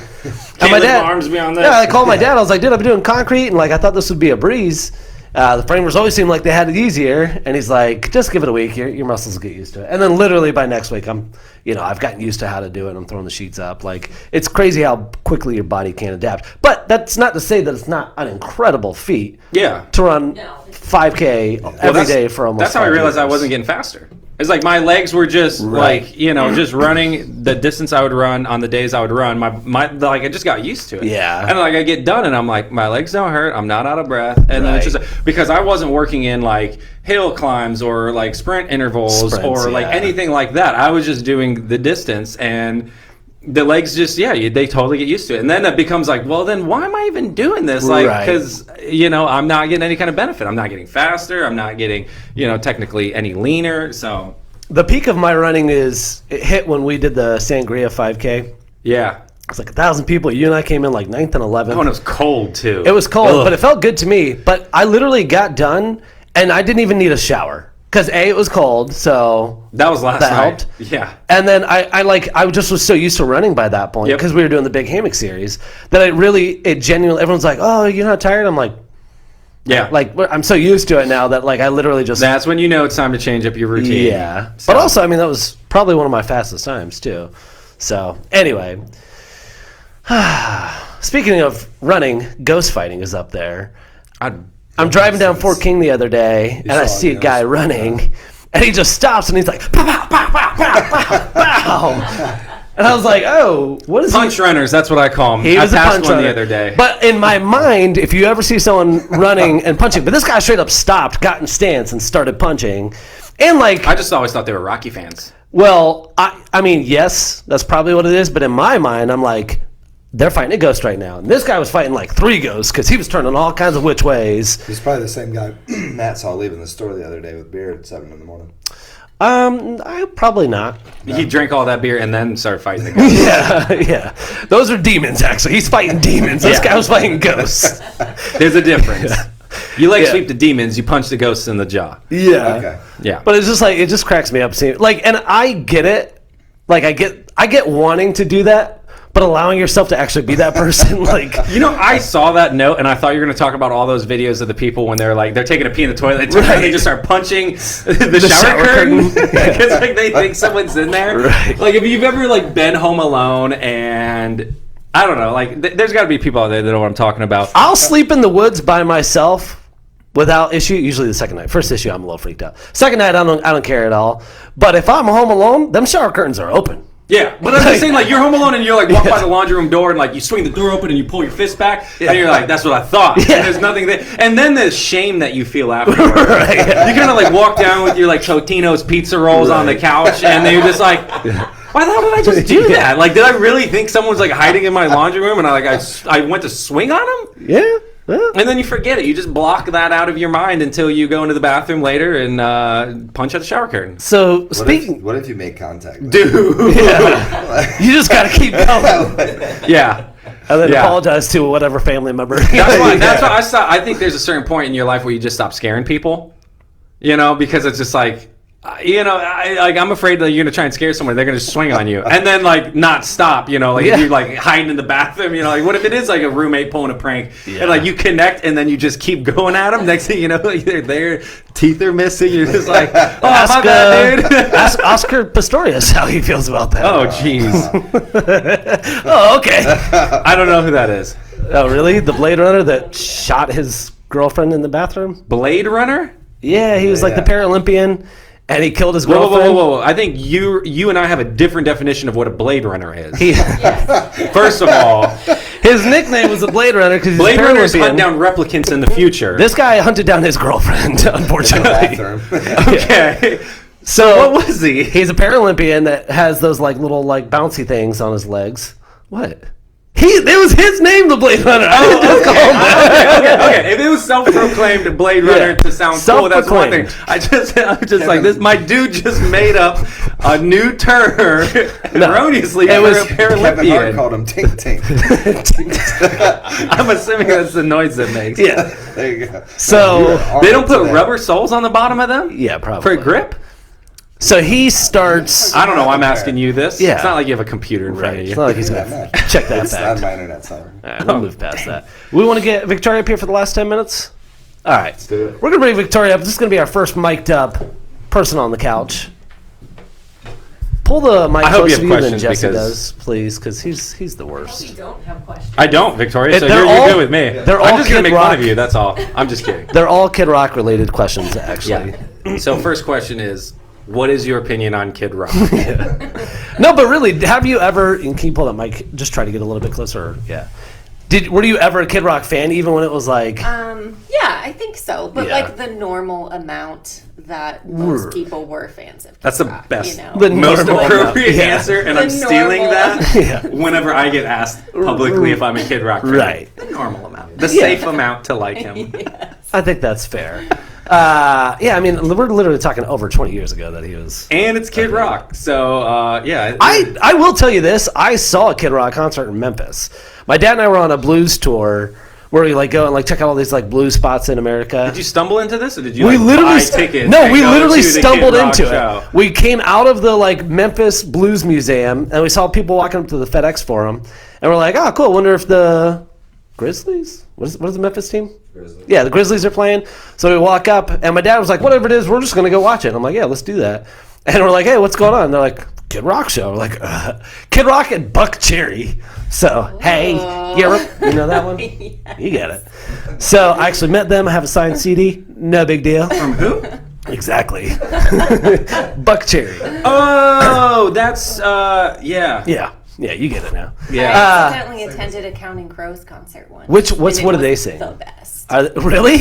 Speaker 4: And
Speaker 6: lift my arms beyond this.
Speaker 4: yeah, I called my dad. I was like, "Dude, I've been doing concrete, and like I thought this would be a breeze." The framers always seemed like they had it easier, and he's like, "Just give it a week. Your muscles will get used to it." And then literally by next week, I've gotten used to how to do it. And I'm throwing the sheets up. Like it's crazy how quickly your body can adapt. But that's not to say that it's not an incredible feat.
Speaker 6: Yeah.
Speaker 4: To run
Speaker 5: No.
Speaker 4: 5K every day for almost.
Speaker 6: That's how I
Speaker 4: 5
Speaker 6: realized I
Speaker 4: years.
Speaker 6: wasn't getting faster. It's like my legs were just
Speaker 4: Right.
Speaker 6: like, just running the distance I would run on the days I would run. My like I just got used to it.
Speaker 4: Yeah.
Speaker 6: And like I get done and I'm like, my legs don't hurt. I'm not out of breath. And then it's
Speaker 4: Right.
Speaker 6: just because I wasn't working in like hill climbs or like sprint intervals
Speaker 4: Sprints,
Speaker 6: or like
Speaker 4: yeah.
Speaker 6: anything like that. I was just doing the distance and the legs just they totally get used to it, and then it becomes like, well, then why am I even doing this? Like,
Speaker 4: Right.
Speaker 6: because I'm not getting any kind of benefit. I'm not getting faster. I'm not getting technically any leaner. So
Speaker 4: The peak of my running it hit when we did the Sangria 5K.
Speaker 6: yeah,
Speaker 4: It's like 1,000 people. You and I came in like 9th and 11th.
Speaker 6: oh, and it was cold too.
Speaker 4: It was cold,
Speaker 6: Ugh.
Speaker 4: but it felt good to me. But I literally got done, and I didn't even need a shower because it was cold, so
Speaker 6: That was last
Speaker 4: that
Speaker 6: night.
Speaker 4: helped.
Speaker 6: Yeah.
Speaker 4: And then I just was so used to running by that point
Speaker 6: Yep.
Speaker 4: because we were doing the big hammock series that it genuinely, everyone's like, "Oh, you're not tired?" I'm like,
Speaker 6: Yeah.
Speaker 4: like I'm so used to it now that like I literally just
Speaker 6: That's when you know it's time to change up your routine.
Speaker 4: yeah.
Speaker 6: So-
Speaker 4: But also, I mean, that was probably one of my fastest times too. So anyway, speaking of running, ghost fighting is up there. I'm driving down Fort King the other day, and I
Speaker 1: saw
Speaker 4: see a
Speaker 1: it,
Speaker 4: guy
Speaker 1: yes.
Speaker 4: running, and he just stops, and he's like, pow, pow, pow, pow, pow, pow, pow. And I was like, oh, what is
Speaker 6: Punch
Speaker 4: he?
Speaker 6: runners, that's what I call them.
Speaker 4: He was
Speaker 6: I
Speaker 4: a
Speaker 6: passed
Speaker 4: punch
Speaker 6: one
Speaker 4: runner.
Speaker 6: the other day.
Speaker 4: But in my mind, if you ever see someone running and punching, but this guy straight up stopped, got in stance, and started punching. And like,
Speaker 6: I just always thought they were Rocky fans.
Speaker 4: well, I mean, yes, that's probably what it is. But in my mind, I'm like, they're fighting a ghost right now. And this guy was fighting like 3 ghosts because he was turning all kinds of which ways.
Speaker 1: He's probably the same guy Matt saw leaving the store the other day with beer at 7 in the morning.
Speaker 4: I probably not.
Speaker 6: He drank all that beer and then started fighting the guy.
Speaker 4: Yeah. Those are demons, actually. He's fighting demons. This guy was fighting ghosts.
Speaker 6: There's a difference. You leg
Speaker 4: Yeah.
Speaker 6: sweep the demons, you punch the ghosts in the jaw.
Speaker 4: Yeah.
Speaker 1: Okay.
Speaker 6: Yeah.
Speaker 4: But it's just like, it just cracks me up seeing like, and I get it. Like, I get wanting to do that, but allowing yourself to actually be that person, like,
Speaker 6: I saw that note and I thought you were going to talk about all those videos of the people when they're taking a pee in the toilet, they turn around and they just start punching the shower curtain because like they think someone's in there.
Speaker 4: Right.
Speaker 6: Like if you've ever been home alone and I don't know, like there's got to be people out there that know what I'm talking about.
Speaker 4: I'll sleep in the woods by myself without issue. Usually the second night. First issue, I'm a little freaked out. Second night, I don't care at all. But if I'm home alone, them shower curtains are open.
Speaker 6: Yeah, but I'm just saying, like, you're home alone and you're like walk by the laundry room door and like you swing the door open and you pull your fist back and you're like, that's what I thought.
Speaker 4: Yeah.
Speaker 6: And there's nothing there. And then the shame that you feel afterwards.
Speaker 4: Right, yeah.
Speaker 6: You kind of like walk down with your like Totino's pizza rolls on the couch and then you're just like, why the hell did I just do that? Like, did I really think someone was like hiding in my laundry room and I went to swing on him?
Speaker 4: Yeah.
Speaker 6: And then you forget it. You just block that out of your mind until you go into the bathroom later and punch out the shower curtain.
Speaker 4: So
Speaker 1: What if you make contact?
Speaker 6: Dude.
Speaker 4: you just got to keep going.
Speaker 6: Yeah.
Speaker 4: And then apologize to whatever family member.
Speaker 6: That's why I think there's a certain point in your life where you just stop scaring people. You know, because it's just like, I'm afraid that you're gonna try and scare someone, they're gonna swing on you, and then like not stop. You know, like if you're like hiding in the bathroom. You know, like what if it is like a roommate pulling a prank, and like you connect, and then you just keep going at them. Next thing you know, like, they're there, teeth are missing. You're just like, oh my bad, dude.
Speaker 4: Ask Oscar Pistorius how he feels about that.
Speaker 6: Oh jeez.
Speaker 4: Oh, okay.
Speaker 6: I don't know who that is.
Speaker 4: Oh, really? The Blade Runner that shot his girlfriend in the bathroom?
Speaker 6: Blade Runner?
Speaker 4: Yeah, he was like the Paralympian. And he killed his girlfriend.
Speaker 6: Whoa. I think you and I have a different definition of what a Blade Runner is.
Speaker 5: Yes.
Speaker 6: First of all,
Speaker 4: his nickname was the Blade Runner because he's
Speaker 6: Blade
Speaker 4: a
Speaker 6: Runners
Speaker 4: Paralympian.
Speaker 6: hunt down replicants in the future.
Speaker 4: This guy hunted down his girlfriend, unfortunately.
Speaker 1: Bathroom.
Speaker 6: Okay.
Speaker 4: So
Speaker 6: what was he?
Speaker 4: He's a Paralympian that has those like little like bouncy things on his legs. What? It was his name, the Blade Runner. I didn't just call him that.
Speaker 6: Okay. If it was self-proclaimed Blade Runner to sound cool, that's one thing. I'm just like this. My dude just made up a new term erroneously for a
Speaker 1: Kevin Hart
Speaker 6: Paralympian.
Speaker 1: called him Tink Tink.
Speaker 6: I'm assuming that's the noise it makes.
Speaker 4: Yeah.
Speaker 1: There you go.
Speaker 4: So
Speaker 6: They don't put rubber soles on the bottom of them?
Speaker 4: yeah, probably
Speaker 6: For grip?
Speaker 4: So he starts.
Speaker 6: I don't know. I'm asking you this.
Speaker 4: Yeah.
Speaker 6: It's not like you have a computer in front of
Speaker 4: It's
Speaker 6: you.
Speaker 4: not like he's gonna check that
Speaker 1: It's not
Speaker 4: fact.
Speaker 1: my internet server.
Speaker 4: All right, we'll move past that. We want to get Victoria up here for the last 10 minutes? All right. Let's
Speaker 1: do it.
Speaker 4: We're going to bring Victoria up. This is going to be our first mic'd up person on the couch. Pull the mic
Speaker 6: I hope you
Speaker 4: closer
Speaker 6: have
Speaker 4: to you than
Speaker 6: questions
Speaker 4: Jesse
Speaker 6: because-
Speaker 4: does, please, because he's the worst.
Speaker 5: We don't have questions.
Speaker 6: I don't, Victoria, so
Speaker 4: They're
Speaker 6: you're
Speaker 4: all-
Speaker 6: good with me.
Speaker 4: they're all
Speaker 6: I'm just going
Speaker 4: Kid
Speaker 6: to make fun
Speaker 4: Rock.
Speaker 6: of you, that's all. I'm just kidding.
Speaker 4: They're all Kid Rock related questions, actually.
Speaker 6: So first question is, what is your opinion on Kid Rock?
Speaker 4: No, but really, have you ever? And can you pull that mic? Just try to get a little bit closer. Yeah. Were you ever a Kid Rock fan, even when it was like?
Speaker 5: Yeah, I think so. But
Speaker 4: Yeah.
Speaker 5: like the normal amount that most people were fans of. Kid
Speaker 6: That's the
Speaker 5: Rock,
Speaker 6: best,
Speaker 5: You know?
Speaker 4: The
Speaker 6: most
Speaker 4: normal
Speaker 6: appropriate
Speaker 4: amount. Yeah.
Speaker 6: answer, and
Speaker 5: The
Speaker 6: I'm stealing
Speaker 5: normal
Speaker 6: that
Speaker 4: Yeah.
Speaker 6: whenever I get asked publicly if I'm a Kid Rock fan.
Speaker 4: Right.
Speaker 6: The normal amount. The safe amount to like him.
Speaker 4: I think that's fair. Yeah, I mean, we're literally talking over 20 years ago that he was.
Speaker 6: And it's Kid Rock, so yeah.
Speaker 4: I will tell you this. I saw a Kid Rock concert in Memphis. My dad and I were on a blues tour where we like go and like check out all these like blues spots in America.
Speaker 6: Did you stumble into this, or did you
Speaker 4: We
Speaker 6: like,
Speaker 4: literally
Speaker 6: buy tickets?
Speaker 4: no,
Speaker 6: and
Speaker 4: we
Speaker 6: go
Speaker 4: literally
Speaker 6: to the Kid
Speaker 4: stumbled
Speaker 6: Rock
Speaker 4: into
Speaker 6: show?
Speaker 4: it. We came out of the like Memphis Blues Museum and we saw people walking up to the FedEx Forum, and we're like, oh, cool. Wonder if the Grizzlies? What is the Memphis team?
Speaker 1: Grizzlies.
Speaker 4: Yeah, the Grizzlies are playing. So we walk up, and my dad was like, whatever it is, we're just gonna go watch it. I'm like, yeah, let's do that. And we're like, hey, what's going on? And they're like, Kid Rock show. We're like, Kid Rock and Buck Cherry. So hey, you know that one?
Speaker 5: Yes.
Speaker 4: You get it. So I actually met them. I have a signed CD. No big deal.
Speaker 6: From who?
Speaker 4: Exactly. Buck Cherry.
Speaker 6: Oh, that's yeah.
Speaker 4: Yeah, you get it now.
Speaker 6: Yeah.
Speaker 5: I accidentally attended a Counting Crows concert once.
Speaker 4: What
Speaker 5: and it
Speaker 4: do they
Speaker 5: was
Speaker 4: sing?
Speaker 5: The best.
Speaker 4: Really?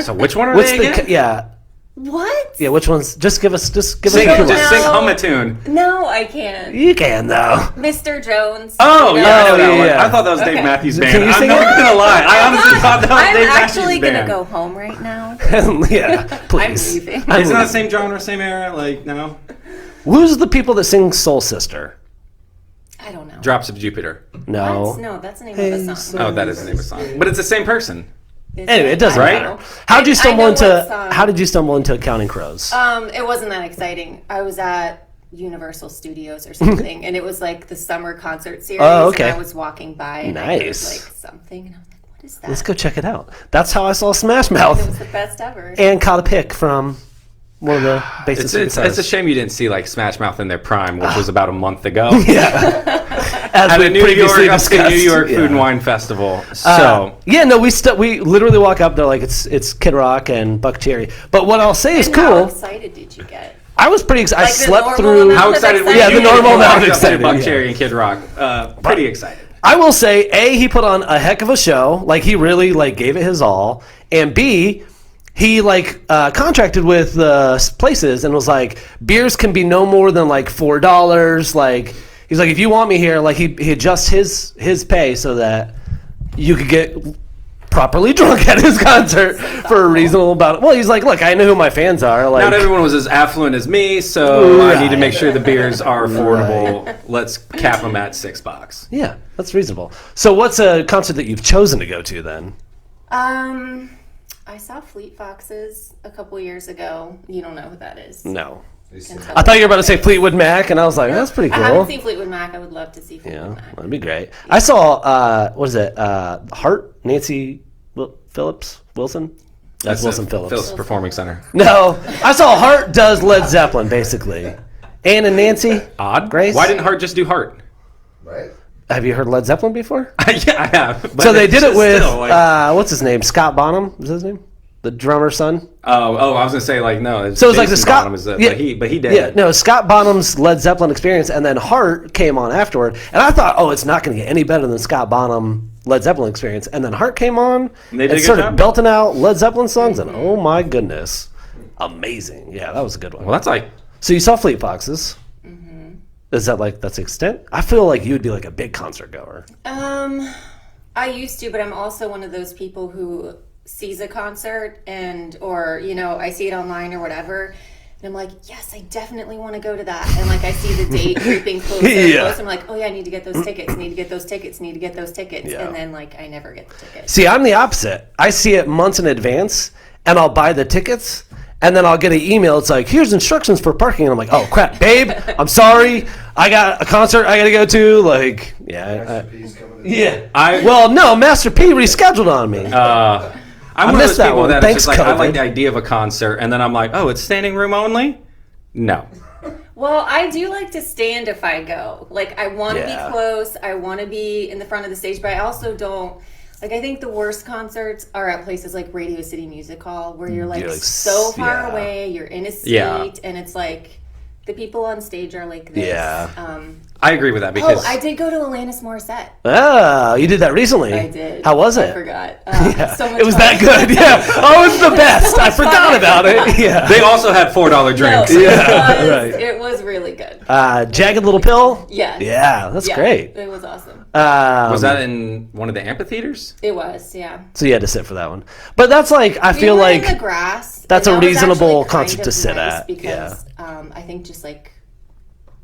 Speaker 6: So which one are
Speaker 4: What's
Speaker 6: they
Speaker 4: the
Speaker 6: again?
Speaker 4: yeah.
Speaker 5: What?
Speaker 4: Yeah, which ones? Just give us
Speaker 6: Sing,
Speaker 5: don't
Speaker 4: two.
Speaker 6: just sing
Speaker 5: know.
Speaker 6: hum a tune.
Speaker 5: No, I can't.
Speaker 4: You can though.
Speaker 5: Mr. Jones.
Speaker 6: Oh,
Speaker 5: you
Speaker 6: yeah, I know
Speaker 4: Oh,
Speaker 6: that
Speaker 4: yeah,
Speaker 6: one.
Speaker 4: yeah.
Speaker 6: I thought that was Dave
Speaker 5: Okay.
Speaker 6: Matthews
Speaker 4: Can
Speaker 6: Band.
Speaker 4: you
Speaker 6: I'm
Speaker 4: sing
Speaker 6: not
Speaker 4: it?
Speaker 6: gonna lie. I honestly thought that was
Speaker 5: I'm
Speaker 6: Dave
Speaker 5: actually
Speaker 6: Matthews
Speaker 5: gonna
Speaker 6: Band.
Speaker 5: go home right now.
Speaker 4: Yeah, please.
Speaker 5: I'm leaving.
Speaker 6: It's not the same genre, same era. Like no.
Speaker 4: Who's the people that sing Soul Sister?
Speaker 5: I don't know.
Speaker 6: Drops of Jupiter.
Speaker 4: No.
Speaker 5: No, that's the name
Speaker 4: Hey,
Speaker 5: of a song.
Speaker 6: Oh, that is the name of the song. But it's the same person.
Speaker 5: Is
Speaker 4: Anyway, it doesn't
Speaker 5: I don't
Speaker 4: matter.
Speaker 5: know.
Speaker 4: How did you
Speaker 5: I
Speaker 4: stumble
Speaker 5: know
Speaker 4: into?
Speaker 5: what song.
Speaker 4: How did you stumble into Counting Crows?
Speaker 5: It wasn't that exciting. I was at Universal Studios or something, and it was like the summer concert series.
Speaker 4: Oh, okay.
Speaker 5: And I was walking by, and I heard
Speaker 4: Nice.
Speaker 5: like something, and I was like, "What is that?"
Speaker 4: Let's go check it out. That's how I saw Smash
Speaker 5: It
Speaker 4: Mouth
Speaker 5: was the best ever.
Speaker 4: and caught a pic from one of the basis.
Speaker 6: It's a shame you didn't see like Smash Mouth in their prime, which was about a month ago.
Speaker 4: As
Speaker 6: At
Speaker 4: we
Speaker 6: a New
Speaker 4: previously
Speaker 6: York, up to
Speaker 4: discussed.
Speaker 6: New York
Speaker 4: Yeah.
Speaker 6: Food and Wine Festival. So
Speaker 4: Yeah, no, we literally walk up. They're like, it's Kid Rock and Buck Cherry. But what I'll say is
Speaker 5: And how
Speaker 4: cool.
Speaker 5: excited did you get?
Speaker 4: I was pretty excited.
Speaker 5: Like
Speaker 4: I
Speaker 5: the
Speaker 4: slept
Speaker 5: normal
Speaker 4: through.
Speaker 5: amount
Speaker 6: how
Speaker 5: of
Speaker 6: excited were you?
Speaker 4: Yeah, the normal
Speaker 6: when you
Speaker 4: amount of
Speaker 6: walked up to
Speaker 4: excited,
Speaker 6: Buck
Speaker 4: yeah.
Speaker 6: Cherry and Kid Rock. Pretty excited.
Speaker 4: I will say, A, he put on a heck of a show. Like, he really, like, gave it his all. And B, he, like, contracted with places and was like, beers can be no more than, like, $4. Like, he's like, if you want me here, like, he adjusts his pay so that you could get properly drunk at his concert for a reasonable amount. Well, he's like, look, I know who my fans are. Like,
Speaker 6: Not everyone was as affluent as me, so I need to make sure the beers are affordable. Let's cap them at $6.
Speaker 4: yeah, that's reasonable. So what's a concert that you've chosen to go to then?
Speaker 7: I saw Fleet Foxes a couple years ago. You don't know who that is.
Speaker 4: No.
Speaker 7: Can tell
Speaker 4: I thought you were about to say Fleetwood Mac, and I was like, that's pretty
Speaker 7: I haven't
Speaker 4: cool.
Speaker 7: seen Fleetwood Mac. I would love to see Fleetwood
Speaker 4: Yeah,
Speaker 7: Mac.
Speaker 4: that'd be great. I saw, what is it, Hart, Nancy Phillips, Wilson? That's Wilson Phillips.
Speaker 6: Phillips Performing Center.
Speaker 4: No, I saw Hart does Led Zeppelin, basically. Ann and Nancy.
Speaker 6: Odd.
Speaker 4: Grace?
Speaker 6: Why didn't Hart just do Hart?
Speaker 1: Right?
Speaker 4: Have you heard Led Zeppelin before?
Speaker 6: Yeah, I have. But
Speaker 4: So they
Speaker 6: it's
Speaker 4: did it
Speaker 6: just
Speaker 4: with,
Speaker 6: still, like-
Speaker 4: what's his name? Scott Bonham, is his name? The drummer's son?
Speaker 6: Oh, I was gonna say like no.
Speaker 4: So it was like the
Speaker 6: Jason
Speaker 4: Scott.
Speaker 6: Bonham is the,
Speaker 4: yeah,
Speaker 6: but he did.
Speaker 4: Yeah, no, Scott Bonham's Led Zeppelin experience, and then Hart came on afterward. And I thought, oh, it's not going to get any better than Scott Bonham Led Zeppelin experience. And then Hart came on
Speaker 6: And they
Speaker 4: and
Speaker 6: did a good
Speaker 4: started
Speaker 6: job.
Speaker 4: belting out Led Zeppelin songs, and oh my goodness, amazing! Yeah, that was a good one.
Speaker 6: Well, that's like
Speaker 4: So you saw Fleet Foxes. Is that like that's the extent? I feel like you would be like a big concert goer.
Speaker 7: I used to, but I'm also one of those people who sees a concert or I see it online or whatever, and I'm like, yes, I definitely want to go to that. And like I see the date creeping closer and
Speaker 4: Yeah.
Speaker 7: closer. I'm like, oh yeah, I need to get those tickets. Need to get those tickets. Need to get those tickets.
Speaker 4: Yeah.
Speaker 7: And then like I never get the tickets.
Speaker 4: See, I'm the opposite. I see it months in advance, and I'll buy the tickets, and then I'll get an email. It's like, here's instructions for parking. And I'm like, oh, crap, babe, I'm sorry. I got a concert I got to go to. Like, yeah. Well, no, Master P rescheduled on me.
Speaker 6: I'm one of
Speaker 4: missed
Speaker 6: those
Speaker 4: that
Speaker 6: people
Speaker 4: one.
Speaker 6: that
Speaker 4: Thanks,
Speaker 6: it's just like I
Speaker 4: COVID.
Speaker 6: like the idea of a concert, and then I'm like, oh, it's standing room only. No.
Speaker 7: Well, I do like to stand if I go. Like, I want to
Speaker 4: Yeah.
Speaker 7: be close. I want to be in the front of the stage, but I also don't. Like, I think the worst concerts are at places like Radio City Music Hall, where you're like,
Speaker 4: You're, like,
Speaker 7: so far
Speaker 4: yeah.
Speaker 7: away, you're in a seat,
Speaker 6: Yeah.
Speaker 7: and it's like the people on stage are like this.
Speaker 4: Yeah.
Speaker 6: I agree with that because
Speaker 7: I did go to Alanis Morissette.
Speaker 4: Oh, you did that recently.
Speaker 7: I did.
Speaker 4: How was
Speaker 7: I
Speaker 4: it?
Speaker 7: forgot.
Speaker 4: Yeah.
Speaker 7: So much
Speaker 4: It was
Speaker 7: fun.
Speaker 4: that good. Yeah. Oh, it was the best. I forgot about it. Yeah.
Speaker 6: they also had $4 drinks.
Speaker 7: No,
Speaker 4: Yeah, right.
Speaker 7: It was really good.
Speaker 4: Jagged Little Pill.
Speaker 7: Yeah.
Speaker 4: Yeah, that's great.
Speaker 7: It was awesome.
Speaker 6: Was that in one of the amphitheaters?
Speaker 7: It was, yeah.
Speaker 4: So you had to sit for that one. But that's like I feel
Speaker 7: we were
Speaker 4: like
Speaker 7: in the grass.
Speaker 4: that's
Speaker 7: and
Speaker 4: a
Speaker 7: that was
Speaker 4: reasonable
Speaker 7: actually
Speaker 4: concert
Speaker 7: kind
Speaker 4: to
Speaker 7: of
Speaker 4: sit
Speaker 7: nice
Speaker 4: at,
Speaker 7: because I think just like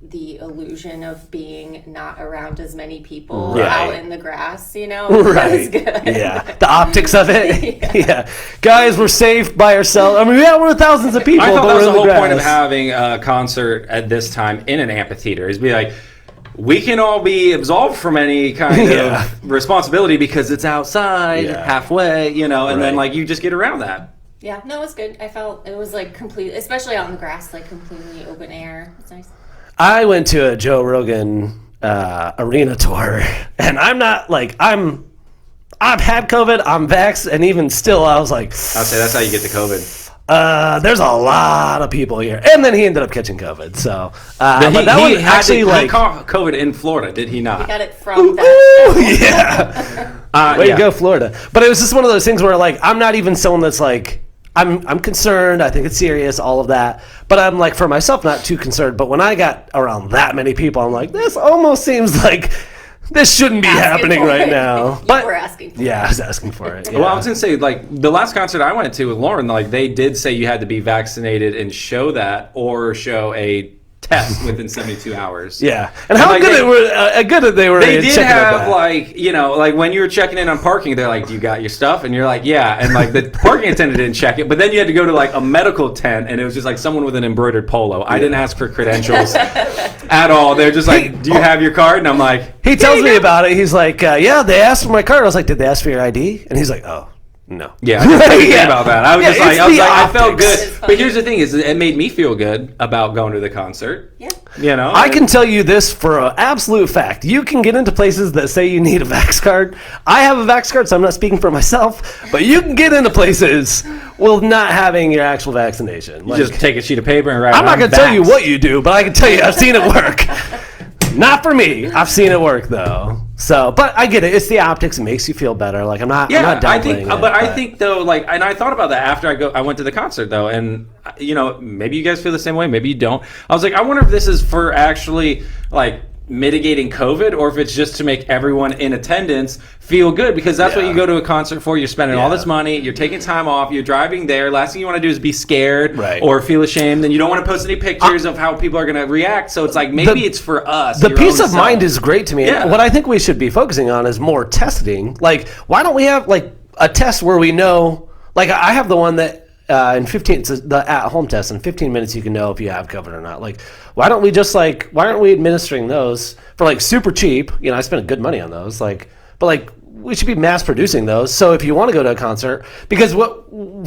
Speaker 7: the illusion of being not around as many people
Speaker 4: Right.
Speaker 7: out in the grass, was
Speaker 4: right.
Speaker 7: good.
Speaker 4: Yeah. The optics of it.
Speaker 7: Yeah.
Speaker 4: Yeah. Guys, we're safe by ourselves. I mean, yeah, we're thousands of people.
Speaker 6: I thought
Speaker 4: but
Speaker 6: that was
Speaker 4: we're
Speaker 6: the
Speaker 4: in
Speaker 6: whole point of
Speaker 4: grass.
Speaker 6: having a concert at this time in an amphitheater is be like, we can all be absolved from any kind
Speaker 4: Yeah.
Speaker 6: of responsibility because it's outside,
Speaker 4: Yeah.
Speaker 6: halfway, and then
Speaker 4: Right.
Speaker 6: like you just get around that.
Speaker 7: Yeah, no, it was good. I felt it was like complete, especially out in the grass, like completely open air. It's nice.
Speaker 4: I went to a Joe Rogan arena tour, and I'm not like I've had COVID, I'm vaxxed, and even still, I was like,
Speaker 6: I'll say that's how you get the COVID.
Speaker 4: there's a lot of people here, and then he ended up catching COVID. So, but that one
Speaker 6: had
Speaker 4: actually
Speaker 6: he
Speaker 4: caught
Speaker 6: COVID in Florida, did he not?
Speaker 7: Got it from that.
Speaker 4: Ooh, yeah. Way
Speaker 6: yeah.
Speaker 4: to go, Florida. But it was just one of those things where, like, I'm not even someone that's like, I'm concerned. I think it's serious, all of that. But I'm like, for myself, not too concerned. But when I got around that many people, I'm like, this almost seems like this shouldn't be happening
Speaker 7: for
Speaker 4: right
Speaker 7: it.
Speaker 4: now.
Speaker 7: You
Speaker 4: But
Speaker 7: were asking for
Speaker 4: yeah, I was asking for it. Yeah.
Speaker 6: Well, I was gonna say, like the last concert I went to with Lauren, like they did say you had to be vaccinated and show that, or show a test within 72 hours.
Speaker 4: Yeah, and how
Speaker 6: like,
Speaker 4: good
Speaker 6: they-
Speaker 4: it were? Good they were.
Speaker 6: They
Speaker 4: at
Speaker 6: did
Speaker 4: checking out
Speaker 6: have
Speaker 4: that.
Speaker 6: like like when you were checking in on parking, they're like, "Do you got your stuff?" And you're like, "Yeah." And like the parking attendant didn't check it, but then you had to go to like a medical tent, and it was just like someone with an embroidered polo. I didn't ask for credentials at all. They're just like, "Do you have your card?" And I'm like,
Speaker 4: He tells me about it. He's like, yeah, they asked for my card. I was like, did they ask for your ID? And he's like, oh, no.
Speaker 6: "Yeah." I didn't think
Speaker 4: Yeah.
Speaker 6: about that. I was
Speaker 4: Yeah,
Speaker 6: just like,
Speaker 4: it's
Speaker 6: I was
Speaker 4: the
Speaker 6: like, I felt
Speaker 4: optics.
Speaker 6: good. But here's the thing: is it made me feel good about going to the concert.
Speaker 7: Yeah.
Speaker 6: You know,
Speaker 4: I can tell you this for an absolute fact. You can get into places that say you need a vax card. I have a vax card, so I'm not speaking for myself, but you can get into places with not having your actual vaccination.
Speaker 6: You just take a sheet of paper and write.
Speaker 4: I'm not going to tell you
Speaker 6: vaxxed.
Speaker 4: what you do, but I can tell you I've seen it work. Not for me. I've seen it work though. So, but I get it. It's the optics. It makes you feel better. Like I'm not downplaying
Speaker 6: I think,
Speaker 4: it,
Speaker 6: but I think though, like, and I thought about that after I went to the concert though, and maybe you guys feel the same way, maybe you don't. I was like, I wonder if this is for actually like mitigating COVID or if it's just to make everyone in attendance feel good, because that's what you go to a concert for. You're spending all this money, you're taking time off, you're driving there. Last thing you want to do is be scared or feel ashamed, and you don't want to post any pictures of how people are going to react. So it's like, maybe it's for us.
Speaker 4: The peace of mind is great to me.
Speaker 6: Yeah.
Speaker 4: What I think we should be focusing on is more testing. Like, why don't we have like a test where we know, like I have the one that in 15, it's the at-home test. In 15 minutes, you can know if you have COVID or not. Like, why aren't we administering those for like super cheap? You know, I spent good money on those. Like, but like we should be mass producing those. So if you want to go to a concert, because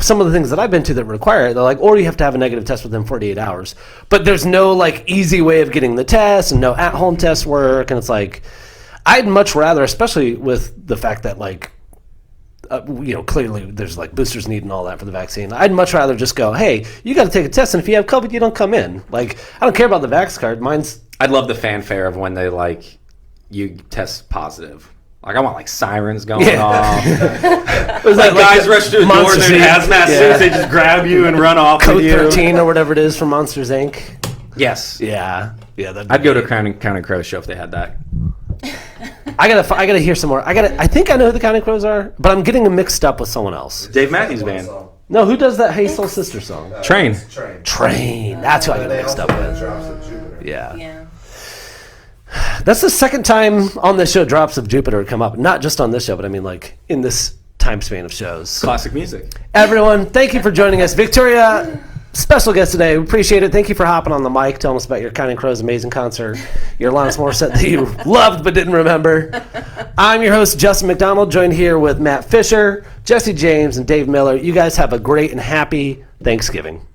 Speaker 4: some of the things that I've been to that require it, they're like, or you have to have a negative test within 48 hours. But there's no like easy way of getting the test, and no at-home test work. And it's like, I'd much rather, especially with the fact that like, clearly there's like boosters needed and all that for the vaccine. I'd much rather just go, hey, you got to take a test, and if you have COVID, you don't come in. Like, I don't care about the Vax card.
Speaker 6: I'd love the fanfare of when they like you test positive. Like, I want like sirens going off. It was like guys rush to the door in their hazmat suits. They just grab you and run off.
Speaker 4: Code 13 or whatever it is from Monsters Inc.
Speaker 6: Yes.
Speaker 4: Yeah.
Speaker 6: I'd go to a Counting Crows show if they had that.
Speaker 4: I gotta hear some more. I think I know who the Counting Crows are, but I'm getting them mixed up with someone else.
Speaker 6: Dave Matthews Band.
Speaker 4: No, who does that Hey Soul Sister song?
Speaker 6: Train.
Speaker 4: Train. That's who I got mixed up with.
Speaker 1: Drops of Jupiter.
Speaker 7: Yeah.
Speaker 4: That's the second time on this show Drops of Jupiter come up. Not just on this show, but I mean like in this time span of shows.
Speaker 6: Classic music.
Speaker 4: Everyone, thank you for joining us. Victoria, special guest today. We appreciate it. Thank you for hopping on the mic, telling us about your Counting Crows amazing concert, your Alanis Morissette that you loved but didn't remember. I'm your host, Justin MacDonald, joined here with Matt Fischer, Jesse James, and Dave Miller. You guys have a great and happy Thanksgiving.